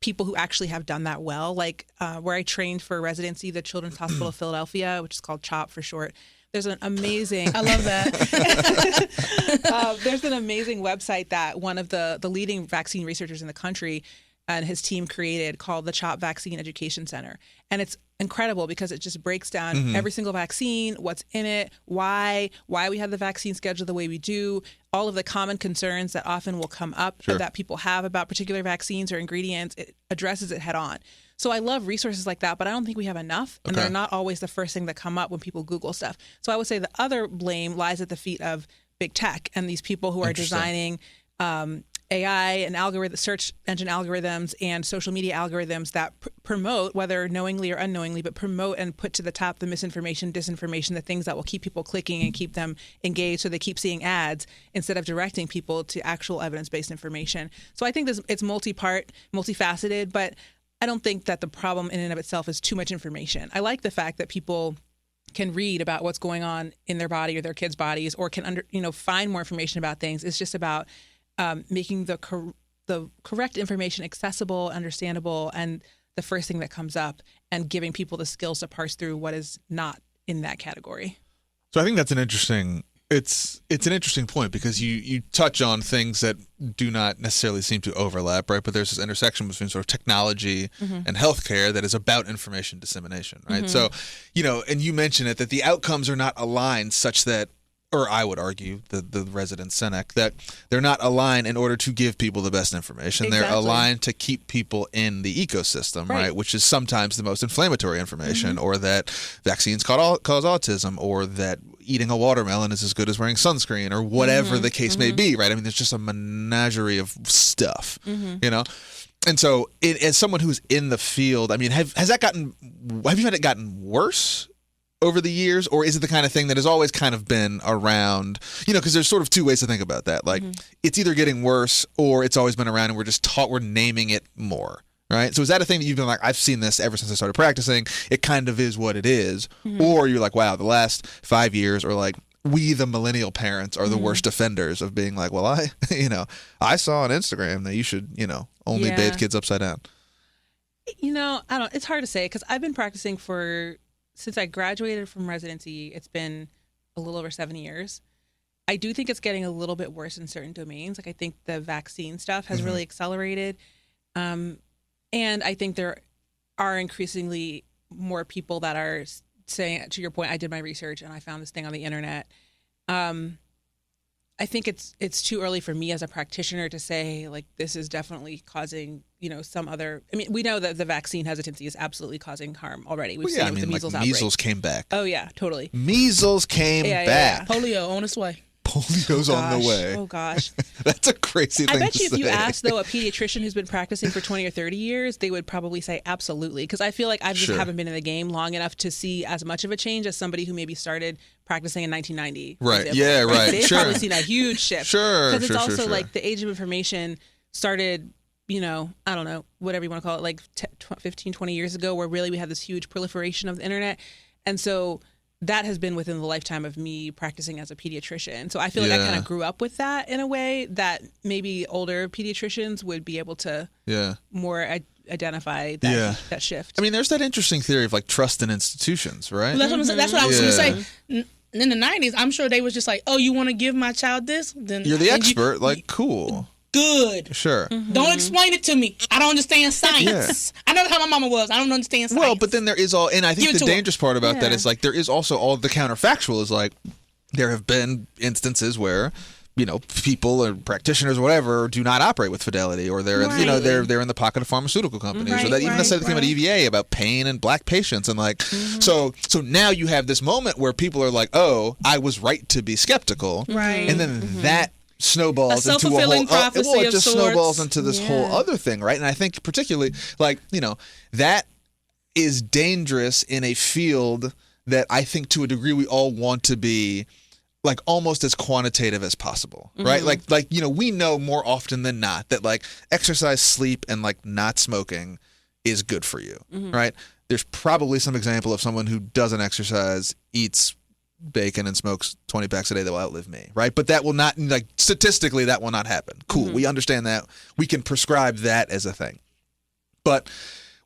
people who actually have done that well, like where I trained for residency, the Children's Hospital of Philadelphia, which is called CHOP for short. There's an amazing... I love that. There's an amazing website that one of the leading vaccine researchers in the country and his team created called the CHOP Vaccine Education Center. And it's incredible because it just breaks down every single vaccine, what's in it, why we have the vaccine scheduled the way we do, all of the common concerns that often will come up that people have about particular vaccines or ingredients. It addresses it head on. So I love resources like that, but I don't think we have enough, and they're not always the first thing that come up when people Google stuff. So I would say the other blame lies at the feet of big tech and these people who are designing AI and search engine algorithms and social media algorithms that promote, whether knowingly or unknowingly, but promote and put to the top the misinformation, disinformation, the things that will keep people clicking and keep them engaged so they keep seeing ads instead of directing people to actual evidence-based information. So I think it's multi-part, multifaceted, but I don't think that the problem in and of itself is too much information. I like the fact that people can read about what's going on in their body or their kids' bodies, or can find more information about things. It's just about making the correct information accessible, understandable, and the first thing that comes up, and giving people the skills to parse through what is not in that category. So I think that's an interesting It's an interesting point because you touch on things that do not necessarily seem to overlap, right? But there's this intersection between sort of technology and healthcare that is about information dissemination, right? So, and you mentioned it, that the outcomes are not aligned such that, or I would argue, the resident cynic, that they're not aligned in order to give people the best information. Exactly. They're aligned to keep people in the ecosystem, right? Which is sometimes the most inflammatory information, or that vaccines cause autism, or that eating a watermelon is as good as wearing sunscreen, or whatever the case may be, right? I mean, there's just a menagerie of stuff, And so, as someone who's in the field, I mean, have you had it gotten worse over the years, or is it the kind of thing that has always kind of been around? Because there's sort of two ways to think about that. Like, it's either getting worse or it's always been around, and we're naming it more, right? So is that a thing that you've been like, I've seen this ever since I started practicing, it kind of is what it is, or you're like, wow, the last 5 years, or like, we, the millennial parents, are the worst offenders of being like, well, I saw on Instagram that you should, only bathe kids upside down. I don't. It's hard to say because I've been practicing since I graduated from residency. It's been a little over 7 years. I do think it's getting a little bit worse in certain domains. Like, I think the vaccine stuff has really accelerated, and I think there are increasingly more people that are saying, to your point, I did my research and I found this thing on the internet. I think it's too early for me as a practitioner to say, like, this is definitely causing, some other. I mean, we know that the vaccine hesitancy is absolutely causing harm already. We've seen it with the measles outbreak. Measles came back. Oh yeah, totally. Measles came back. Polio on its way. Polio's on the way. Oh gosh. That's a crazy thing to say. I bet you if you asked, though, a pediatrician who's been practicing for 20 or 30 years, they would probably say absolutely. Because I feel like I just haven't been in the game long enough to see as much of a change as somebody who maybe started practicing in 1990. Right. Yeah, right. They've probably seen a huge shift. Sure. Because it's also like the age of information started, I don't know, whatever you want to call it, like 15, 20 years ago, where really we had this huge proliferation of the internet. And so that has been within the lifetime of me practicing as a pediatrician. So I feel like I kind of grew up with that in a way that maybe older pediatricians would be able to more identify that shift. I mean, there's that interesting theory of like trust in institutions, right? Well, that's what I was going to say. In the 90s, I'm sure they was just like, oh, you want to give my child this? Then you're the expert. Cool. Good. Sure. Don't explain it to me. I don't understand science. I know how my mama was. I don't understand science. Well, but then there is and I think the dangerous part about that is like there is also all the counterfactual is like there have been instances where people or practitioners or whatever do not operate with fidelity, or they're they're in the pocket of pharmaceutical companies, or that even the thing about EVA about pain and black patients, and like so now you have this moment where people are like, oh, I was right to be skeptical, right, and then that snowballs into a whole it just snowballs into this whole other thing, right? And I think particularly that is dangerous in a field that I think to a degree we all want to be like almost as quantitative as possible, right? Like we know more often than not that like exercise, sleep, and like not smoking is good for you, right? There's probably some example of someone who doesn't exercise, eats bacon, and smokes 20 packs a day that will outlive me, right? But that will not, like, statistically, that will not happen. Cool. We understand that. We can prescribe that as a thing. But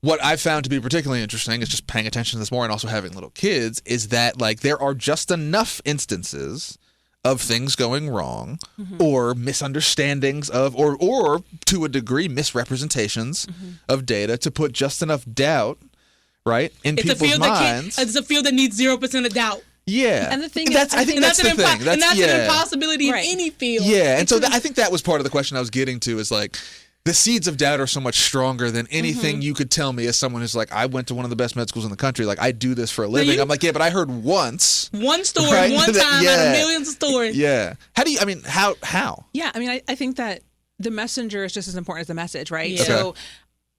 what I've found to be particularly interesting is just paying attention to this more and also having little kids is that, like, there are just enough instances of things going wrong or misunderstandings of, or to a degree, misrepresentations of data to put just enough doubt, right, in people's minds. It's a field that needs 0% of doubt. Yeah, and the thing is, I think that's the thing. That's an impossibility in any field. Yeah, and so I think that was part of the question I was getting to is like the seeds of doubt are so much stronger than anything you could tell me as someone who's like, I went to one of the best med schools in the country. Like, I do this for a living. I'm like, yeah, but I heard one story, one time out of millions of stories. Yeah. How? Yeah, I mean, I think that the messenger is just as important as the message, right? Yeah. So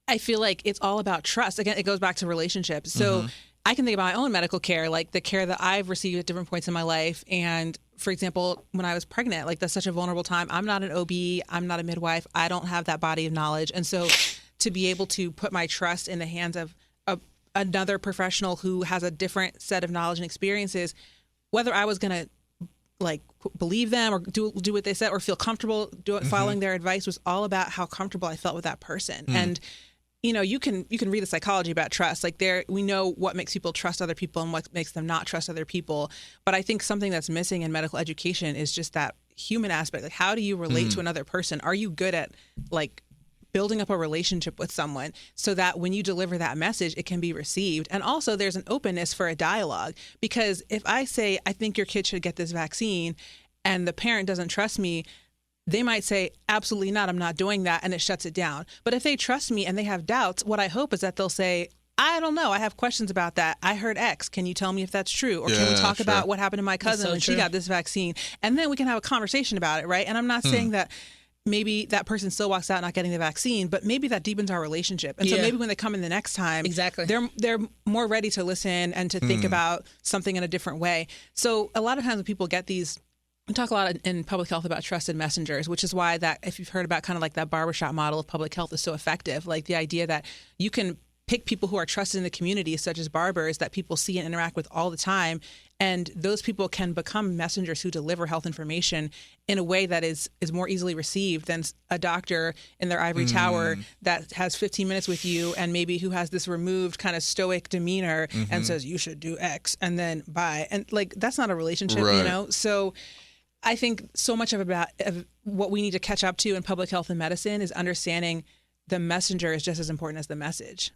I feel like it's all about trust. Again, it goes back to relationships. So I can think about my own medical care, like the care that I've received at different points in my life. And for example, when I was pregnant, like that's such a vulnerable time. I'm not an OB. I'm not a midwife. I don't have that body of knowledge. And so to be able to put my trust in the hands of another professional who has a different set of knowledge and experiences, whether I was going to like believe them or do what they said or feel comfortable following their advice was all about how comfortable I felt with that person. And you can read the psychology about trust. Like we know what makes people trust other people and what makes them not trust other people. But I think something that's missing in medical education is just that human aspect. Like, how do you relate to another person? Are you good at like building up a relationship with someone so that when you deliver that message, it can be received? And also there's an openness for a dialogue, because if I say, I think your kid should get this vaccine, and the parent doesn't trust me, they might say, absolutely not, I'm not doing that, and it shuts it down. But if they trust me and they have doubts, what I hope is that they'll say, I don't know, I have questions about that. I heard X. Can you tell me if that's true? Or can we talk about what happened to my cousin when she got this vaccine? And then we can have a conversation about it, right? And I'm not saying that maybe that person still walks out not getting the vaccine, but maybe that deepens our relationship. And so maybe when they come in the next time, they're more ready to listen and to think about something in a different way. So a lot of times when people get these, we talk a lot in public health about trusted messengers, which is why that, if you've heard about kind of like that barbershop model of public health, is so effective. Like the idea that you can pick people who are trusted in the community, such as barbers, that people see and interact with all the time. And those people can become messengers who deliver health information in a way that is more easily received than a doctor in their ivory tower that has 15 minutes with you and maybe who has this removed kind of stoic demeanor and says, you should do X and then bye. And like, that's not a relationship, So I think so much of what we need to catch up to in public health and medicine is understanding the messenger is just as important as the message.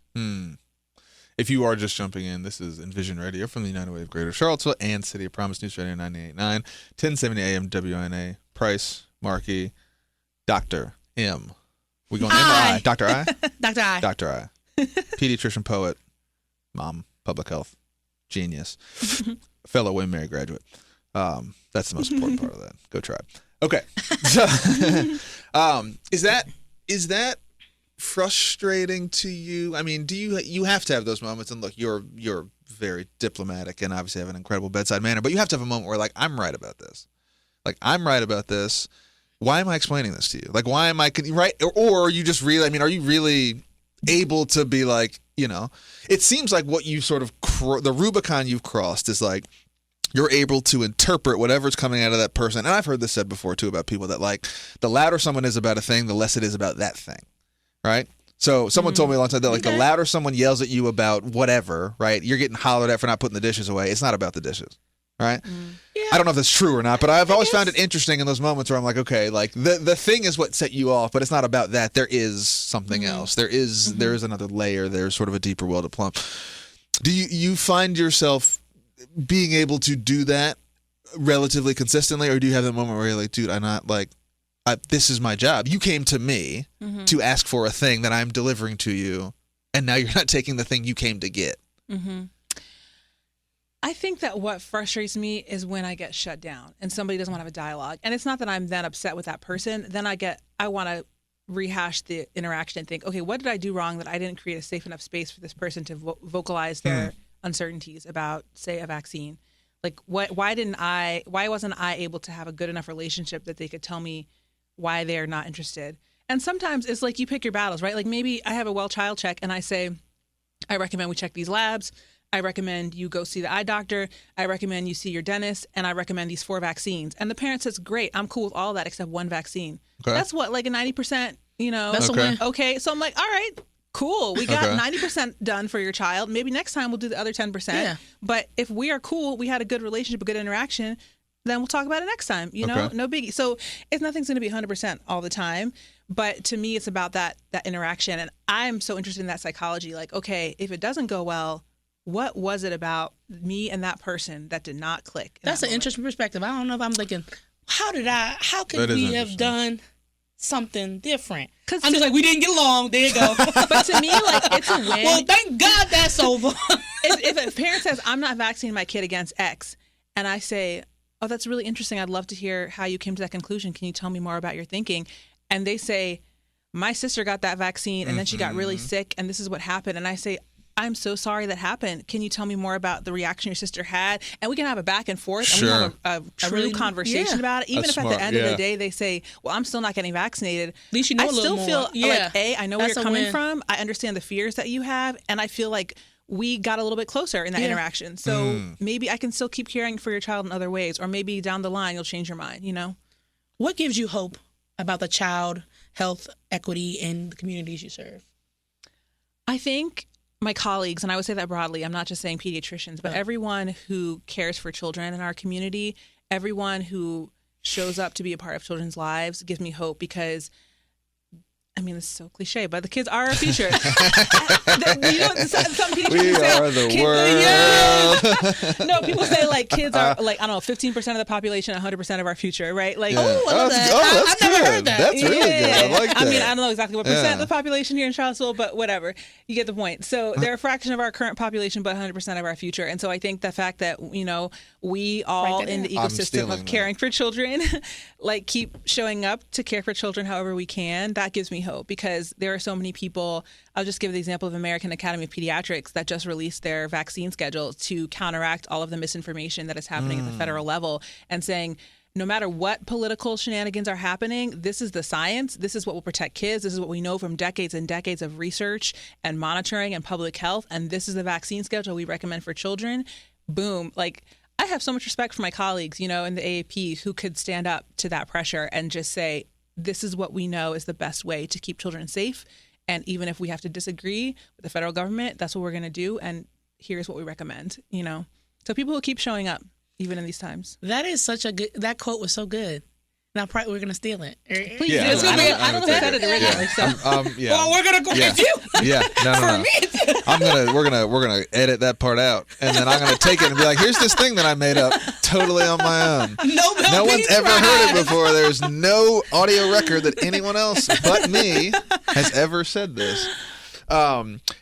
If you are just jumping in, this is Envision Radio from the United Way of Greater Charlottesville and City of Promise News Radio 98.9, 1070 AM WINA. Price, Markey, Dr. M. We going M or I? Dr. I? Dr. I. Dr. I. Pediatrician, poet, mom, public health, genius, fellow Wayne Mary graduate. That's the most important part of that. Go try it. Okay. So, is that frustrating to you? I mean, do you have to have those moments? And look, you're very diplomatic and obviously have an incredible bedside manner, but you have to have a moment where like, I'm right about this. Like, I'm right about this. Why am I explaining this to you? Like, why am I right? Or are you just really, I mean, are you really able to be like, it seems like what you sort of, the Rubicon you've crossed is like, you're able to interpret whatever's coming out of that person. And I've heard this said before too about people that like, the louder someone is about a thing, the less it is about that thing. Right? So someone told me a long time that like the louder someone yells at you about whatever, right? You're getting hollered at for not putting the dishes away. It's not about the dishes. Right? Yeah. I don't know if that's true or not, but I've always found it interesting in those moments where I'm like, okay, like the thing is what set you off, but it's not about that. There is something else. There is another layer. There's sort of a deeper well to plumb. Do you find yourself being able to do that relatively consistently, or do you have that moment where you're like, dude, I'm not like, this is my job. You came to me to ask for a thing that I'm delivering to you, and now you're not taking the thing you came to get. I think that what frustrates me is when I get shut down and somebody doesn't want to have a dialogue. And it's not that I'm then upset with that person. Then I want to rehash the interaction and think, okay, what did I do wrong that I didn't create a safe enough space for this person to vocalize their uncertainties about, say, a vaccine? Like, why wasn't I able to have a good enough relationship that they could tell me why they're not interested? And sometimes it's like you pick your battles, right? Like maybe I have a well child check and I say, I recommend we check these labs. I recommend you go see the eye doctor. I recommend you see your dentist. And I recommend these 4 vaccines. And the parent says, great, I'm cool with all that except 1 vaccine. Okay. That's what, like a 90%, That's a win. Okay. So I'm like, all right, cool. We got 90% done for your child. Maybe next time we'll do the other 10%. Yeah. But if we are cool, we had a good relationship, a good interaction, then we'll talk about it next time, no biggie. So nothing's going to be 100% all the time. But to me, it's about that interaction. And I'm so interested in that psychology. Like, okay, if it doesn't go well, what was it about me and that person that did not click? That's an interesting perspective. I don't know if I'm thinking, how could we have done something different? Because I'm just like, we didn't get along. There you go. But to me, like, it's a win. Well, thank God that's over. If a parent says, I'm not vaccinating my kid against X, and I say, oh, that's really interesting. I'd love to hear how you came to that conclusion. Can you tell me more about your thinking? And they say, my sister got that vaccine, and then she got really sick, and this is what happened. And I say, I'm so sorry that happened. Can you tell me more about the reaction your sister had? And we can have a back and forth and we have a true conversation about it. Even if at the end of the day they say, well, I'm still not getting vaccinated. At least I still feel like, I know where you're coming from. I understand the fears that you have. And I feel like we got a little bit closer in that interaction. So maybe I can still keep caring for your child in other ways. Or maybe down the line you'll change your mind, What gives you hope about the child health equity in the communities you serve? I think my colleagues, and I would say that broadly, I'm not just saying pediatricians, but everyone who cares for children in our community, everyone who shows up to be a part of children's lives gives me hope because, I mean, it's so cliche, but the kids are our future. Some pediatricians We say, are the world. No, people say like kids are like, I don't know, 15% of the population, 100% of our future, right? Like, Yeah. love that. That's I've never good. heard that. That's really good. I like that. I mean, I don't know exactly what percent Yeah. of the population here in Charlottesville, but whatever. You get the point. So they're a fraction of our current population, but 100% of our future. And so I think the fact that, you know, we all in the I'm ecosystem stealing of caring for children, like keep showing up to care for children however we can, that gives me hope because there are so many people. I'll just give the example of American Academy of Pediatrics that just released their vaccine schedule to counteract all of the misinformation that is happening at the federal level and saying, no matter what political shenanigans are happening, this is the science. This is what will protect kids. This is what we know from decades and decades of research and monitoring and public health. And this is the vaccine schedule we recommend for children. Boom. Like, I have so much respect for my colleagues, you know, in the AAP who could stand up to that pressure and just say, this is what we know is the best way to keep children safe. And even if we have to disagree with the federal government, that's what we're going to do. And here's what we recommend, you know. So people will keep showing up even in these times. That is such a good. That quote was so good. Now probably we're gonna steal it. Please Yeah, do. I don't know if I said it originally. So. Yeah. Well, we're gonna go with you. Yeah, no. We're gonna edit that part out, and then I'm gonna take it and be like, here's this thing that I made up totally on my own. No one's ever heard it before. There's no audio record that anyone else but me has ever said this.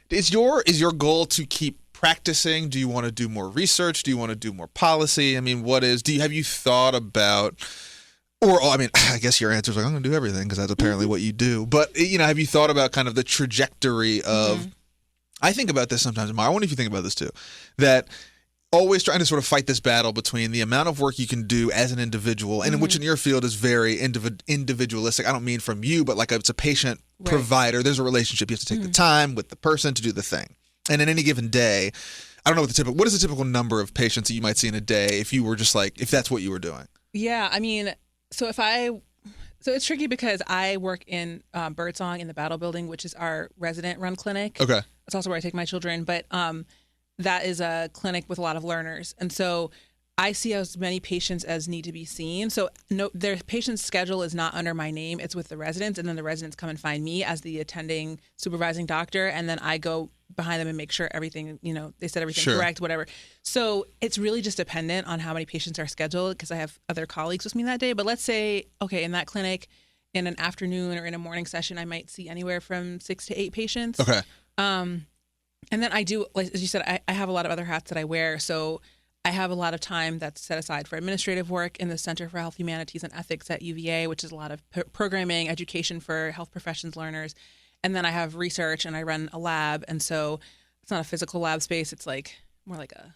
Is your goal to keep practicing? Do you want to do more research? Do you want to do more policy? I mean, have you thought about? Or, I mean, I guess your answer is like, I'm going to do everything because that's apparently what you do. But, you know, have you thought about kind of the trajectory of, I think about this sometimes, Mara, I wonder if you think about this too, that always trying to sort of fight this battle between the amount of work you can do as an individual, and which in your field is very individualistic. I don't mean from you, but like it's a patient provider. There's a relationship. You have to take the time with the person to do the thing. And in any given day, I don't know what is the typical number of patients that you might see in a day if you were just like, if that's what you were doing? Yeah, I mean, so it's tricky because I work in Birdsong in the Battle Building, which is our resident-run clinic. Okay. It's also where I take my children, but that is a clinic with a lot of learners, and so I see as many patients as need to be seen. So no, their patient's schedule is not under my name; it's with the residents, and then the residents come and find me as the attending supervising doctor, and then I go behind them and make sure everything, you know, they said everything correct, whatever. So it's really just dependent on how many patients are scheduled because I have other colleagues with me that day. But let's say, okay, in that clinic, in an afternoon or in a morning session, I might see anywhere from 6 to 8 patients. Okay. And then I do, like as you said, I have a lot of other hats that I wear. So I have a lot of time that's set aside for administrative work in the Center for Health Humanities and Ethics at UVA, which is a lot of programming, education for health professions learners. And then I have research and I run a lab. And so it's not a physical lab space. It's like more like a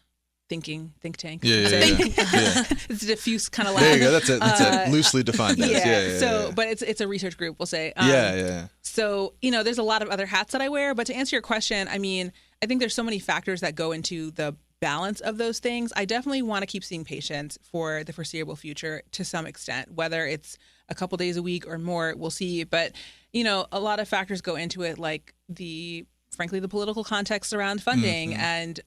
think tank. Yeah. It's a diffuse kind of lab. There you go. That's it loosely defined. Yeah. But it's a research group, we'll say. So, you know, there's a lot of other hats that I wear. But to answer your question, I mean, I think there's so many factors that go into the balance of those things. I definitely want to keep seeing patients for the foreseeable future to some extent, whether it's a couple days a week or more, we'll see. But, you know, a lot of factors go into it, like frankly, the political context around funding and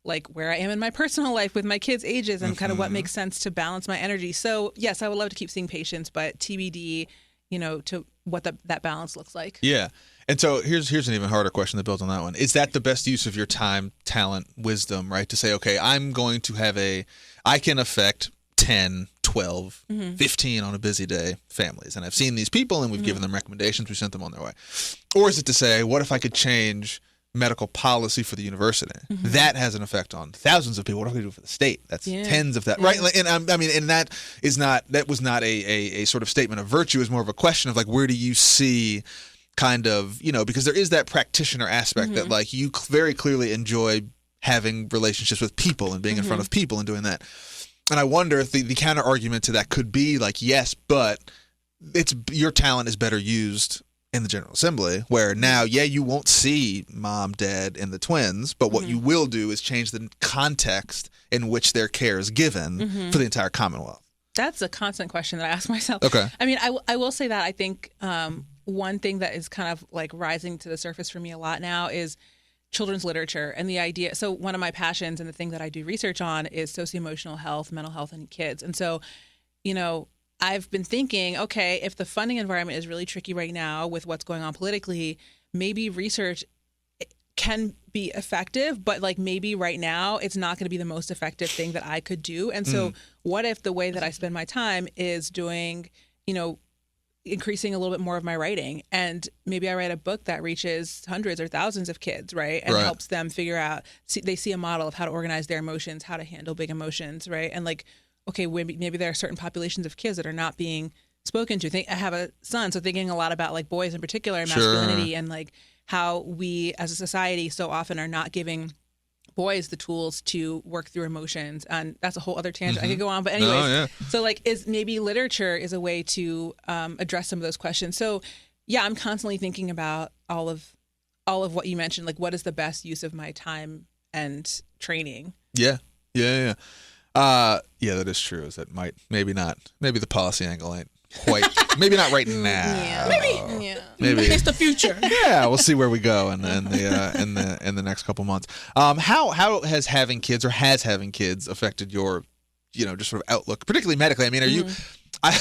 like where I am in my personal life with my kids' ages and kind of what makes sense to balance my energy. So, yes, I would love to keep seeing patients, but TBD, you know, to what that balance looks like. Yeah. And so here's an even harder question that builds on that one. Is that the best use of your time, talent, wisdom, right? To say, okay, I'm going to I can affect 10, 12, 15 on a busy day families. And I've seen these people and we've given them recommendations. We sent them on their way. Or is it to say, what if I could change medical policy for the university? That has an effect on thousands of people. What if I do for the state? That's tens of that, right? And I mean, and that was not a sort of statement of virtue. It's more of a question of like, where do you see kind of, you know, because there is that practitioner aspect that like you very clearly enjoy having relationships with people and being in front of people and doing that. And I wonder if the counter argument to that could be like, yes, but your talent is better used in the General Assembly, where now, you won't see mom, dad, and the twins, but what you will do is change the context in which their care is given for the entire Commonwealth. That's a constant question that I ask myself. Okay. I mean, I will say that I think one thing that is kind of like rising to the surface for me a lot now is children's literature and the idea. So one of my passions and the thing that I do research on is socio-emotional health, mental health in kids. And so, I've been thinking, okay, if the funding environment is really tricky right now with what's going on politically, maybe research can be effective, but like maybe right now it's not going to be the most effective thing that I could do. And so what if the way that I spend my time is doing, increasing a little bit more of my writing, and maybe I write a book that reaches hundreds or thousands of kids, right? And helps them figure out, they see a model of how to organize their emotions, how to handle big emotions, right? And like, okay, maybe there are certain populations of kids that are not being spoken to. I have a son, so thinking a lot about like boys in particular and masculinity and like how we as a society so often are not giving boys the tools to work through emotions. And that's a whole other tangent I could go on. But anyways, so like maybe literature is a way to address some of those questions. So yeah, I'm constantly thinking about all of what you mentioned, like what is the best use of my time and training. Yeah, that is true. Is that maybe the policy angle ain't quite, maybe not right now. Maybe it's the future. Yeah, we'll see where we go in the next couple months. How has having kids affected your, just sort of outlook, particularly medically? I mean, are you? I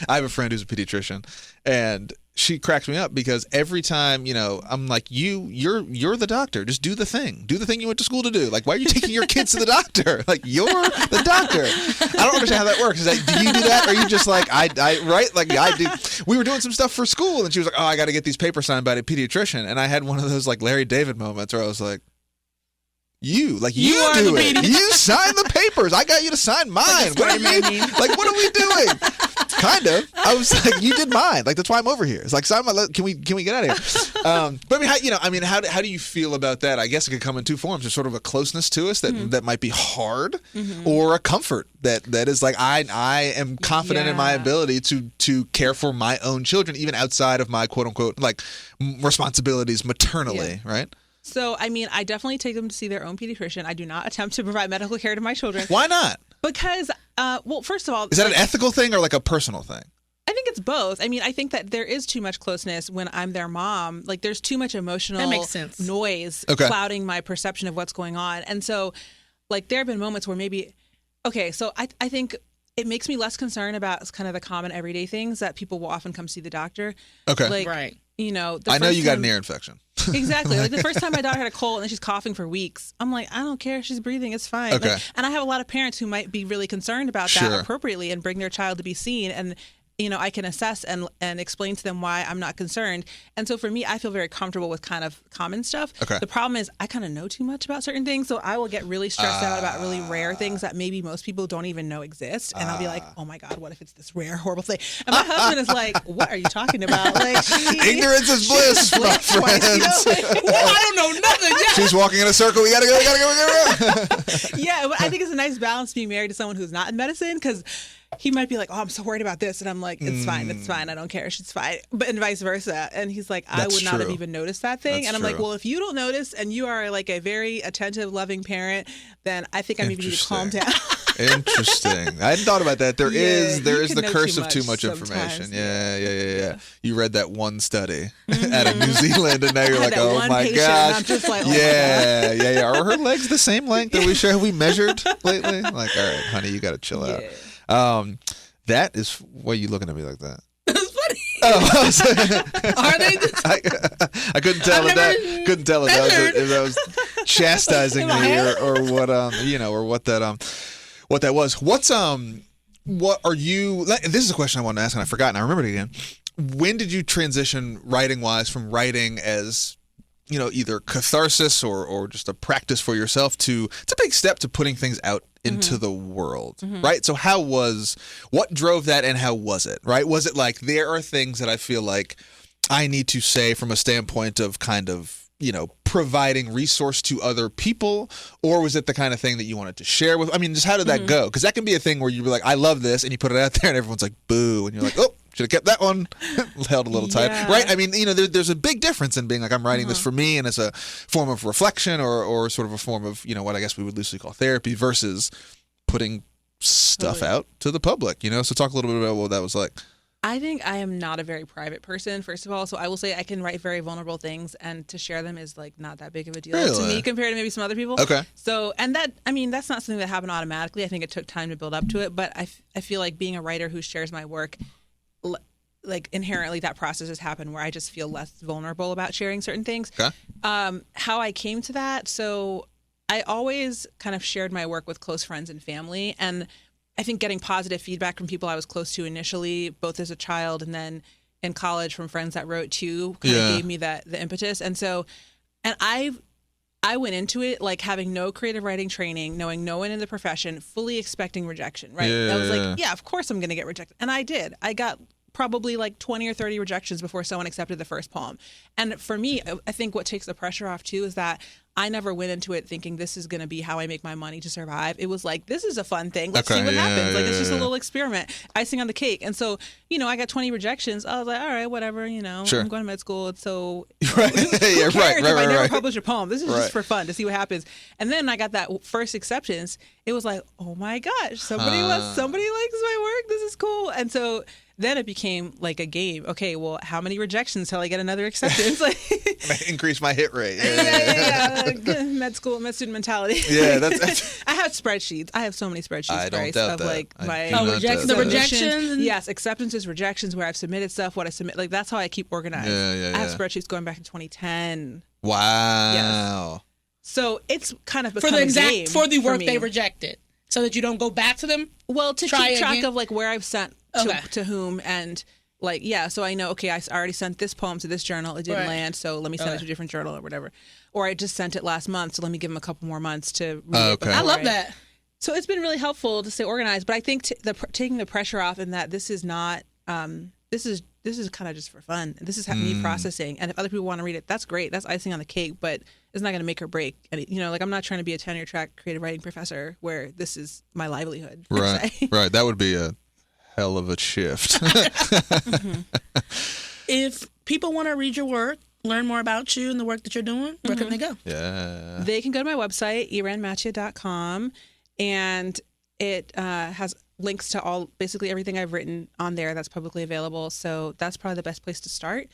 have a friend who's a pediatrician, and she cracks me up because every time, I'm like, you're the doctor. Just do the thing you went to school to do. Like, why are you taking your kids to the doctor? Like, you're the doctor. I don't understand how that works. Is that, do you do that? Or are you just like, I right? Like, I do. We were doing some stuff for school, and she was like, oh, I got to get these papers signed by a pediatrician. And I had one of those like Larry David moments where I was like, you do it. You sign the papers. I got you to sign mine. What do you mean? Like, what are we doing? Kind of. I was like, you did mine. Like, that's why I'm over here. It's like, sign my. Can we get out of here? But I mean, how do you feel about that? I guess it could come in two forms. There's sort of a closeness to us that might be hard, or a comfort that is like I am confident in my ability to care for my own children, even outside of my quote unquote like responsibilities maternally, right? So, I mean, I definitely take them to see their own pediatrician. I do not attempt to provide medical care to my children. Why not? Because, well, first of all... Is that an ethical thing or like a personal thing? I think it's both. I mean, I think that there is too much closeness when I'm their mom. Like, there's too much emotional noise clouding my perception of what's going on. And so, like, there have been moments where maybe... Okay, so I think it makes me less concerned about kind of the common everyday things that people will often come see the doctor. Okay. Like, right. I know you got an ear infection. Exactly. Like the first time my daughter had a cold and then she's coughing for weeks, I'm like, I don't care. She's breathing. It's fine. Okay. Like, and I have a lot of parents who might be really concerned about that appropriately and bring their child to be seen. And, I can assess and explain to them why I'm not concerned. And so for me, I feel very comfortable with kind of common stuff. Okay. The problem is I kind of know too much about certain things. So I will get really stressed out about really rare things that maybe most people don't even know exist. And I'll be like, oh my God, what if it's this rare, horrible thing? And my husband is like, what are you talking about? Like, ignorance is bliss, my friends. I don't know nothing. Yeah. She's walking in a circle. We gotta go. Yeah, but I think it's a nice balance being married to someone who's not in medicine, because he might be like, oh, I'm so worried about this. And I'm like, it's fine. I don't care. She's fine. But and vice versa. And he's like, I would not have even noticed that thing. And I'm like, well, if you don't notice and you are like a very attentive, loving parent, then I think I maybe need to calm down. Interesting. I hadn't thought about that. There is the curse of too much sometimes. information. Yeah. You read that one study out of New Zealand, and now you're like, oh my gosh. I'm just like, yeah. Are her legs the same length? Are we sure? Have we measured lately? Like, all right, honey, you got to chill out. That is why you looking at me like that. That's funny. Oh, are they? I couldn't tell if that was chastising me or what or what that was. What are you? This is a question I wanted to ask and I forgot and I remembered it again. When did you transition writing wise from writing as either catharsis or just a practice for yourself to it's a big step to putting things out into the world, right? So what drove that and how was it, right? Was it like there are things that I feel like I need to say from a standpoint of kind of, providing resource to other people, or was it the kind of thing that you wanted to share with? I mean, just how did that go? Because that can be a thing where you're like, I love this, and you put it out there and everyone's like, boo, and you're like, oh, should have kept that one held a little tight, right? I mean, there's a big difference in being like, I'm writing this for me and as a form of reflection or sort of a form of, what I guess we would loosely call therapy versus putting stuff out to the public, So talk a little bit about what that was like. I think I am not a very private person, first of all. So I will say I can write very vulnerable things, and to share them is like not that big of a deal to me compared to maybe some other people. Okay. So, and that, I mean, that's not something that happened automatically. I think it took time to build up to it. But I feel like being a writer who shares my work, like inherently that process has happened where I just feel less vulnerable about sharing certain things. Okay. How I came to that. So I always kind of shared my work with close friends and family. And I think getting positive feedback from people I was close to initially, both as a child and then in college from friends that wrote too, kind of gave me the impetus. And so, and I went into it like having no creative writing training, knowing no one in the profession, fully expecting rejection, right? I was like, yeah, of course I'm going to get rejected. And I did. I got probably like 20 or 30 rejections before someone accepted the first poem. And for me, I think what takes the pressure off too is that I never went into it thinking this is going to be how I make my money to survive. It was like, this is a fun thing. Let's see what happens. Like, it's just a little experiment, icing on the cake. And so, I got 20 rejections. I was like, all right, whatever, Sure. I'm going to med school. So right. who cares if I never right. publish a poem? This is just for fun to see what happens. And then I got that first acceptance. It was like, oh my gosh, somebody likes my work. This is cool. And so then it became like a game. Okay, well, how many rejections till I get another acceptance? Like, increase my hit rate. Med student mentality. Yeah, that's I have spreadsheets. I have so many spreadsheets. I don't doubt of that. like my the rejections. Yes, acceptances, rejections, where I've submitted stuff, what I submit. Like that's how I keep organized. I have spreadsheets going back to 2010. Wow. Yes. So it's kind of become a game for the work me. they rejected, so that you don't go back to them. Well, to try keep track again? of like where I've sent to whom, and like so I know, okay, I already sent this poem to this journal, it didn't land, so let me send it to a different journal or whatever. Or I just sent it last month, so let me give them a couple more months to read it. I love that. So it's been really helpful to stay organized, but I think taking the pressure off in that this is not this is kind of just for fun. This is me processing, and if other people want to read it, that's great. That's icing on the cake, but it's not going to make or break. And like I'm not trying to be a tenure track creative writing professor where this is my livelihood. Right, right. That would be a hell of a shift. If people want to read your work, learn more about you and the work that you're doing, where can they go? Yeah. They can go to my website, irenemathieu.com, and it has links to basically everything I've written on there that's publicly available. So that's probably the best place to start.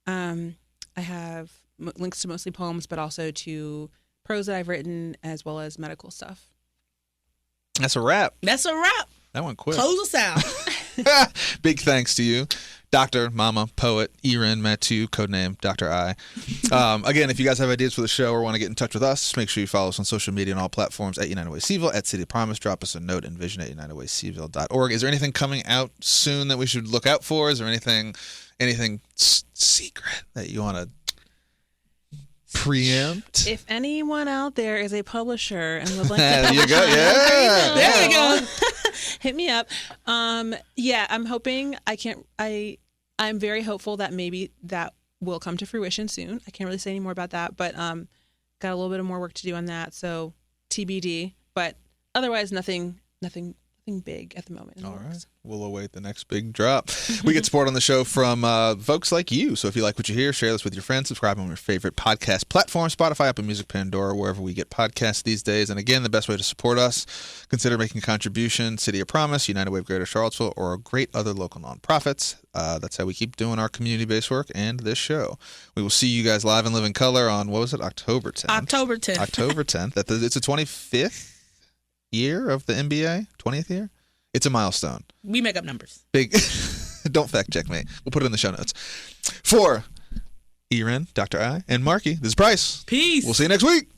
I have links to mostly poems, but also to prose that I've written, as well as medical stuff. That's a wrap. That's a wrap. That went quick. Close us out. Big thanks to you, Dr. Mama Poet Irène Mathieu, codename Dr. I. Again, if you guys have ideas for the show or want to get in touch with us, make sure you follow us on social media on all platforms at United Way CVille, at City of Promise. Drop us a note, envision@unitedwaycville.org. Is there anything coming out soon that we should look out for? Is there anything secret that you want to preempt? If anyone out there is a publisher and would like to there you go. Yeah. There you go. hit me up. I'm hoping I'm very hopeful that maybe that will come to fruition soon. I can't really say any more about that, but got a little bit of more work to do on that, so TBD. But otherwise, nothing big at the moment. All right. We'll await the next big drop. We get support on the show from folks like you. So if you like what you hear, share this with your friends. Subscribe on your favorite podcast platform, Spotify, Apple Music, Pandora, wherever we get podcasts these days. And again, the best way to support us, consider making a contribution. City of Promise, United Way of Greater Charlottesville, or great other local nonprofits. That's how we keep doing our community-based work and this show. We will see you guys live and live in color on, what was it, October 10th? October 10th. October 10th. It's the 25th year of the NBA, 20th year. It's a milestone. We make up numbers. Big. Don't fact check me. We'll put it in the show notes. For Irene, Dr. I, and Marky, this is Price. Peace. We'll see you next week.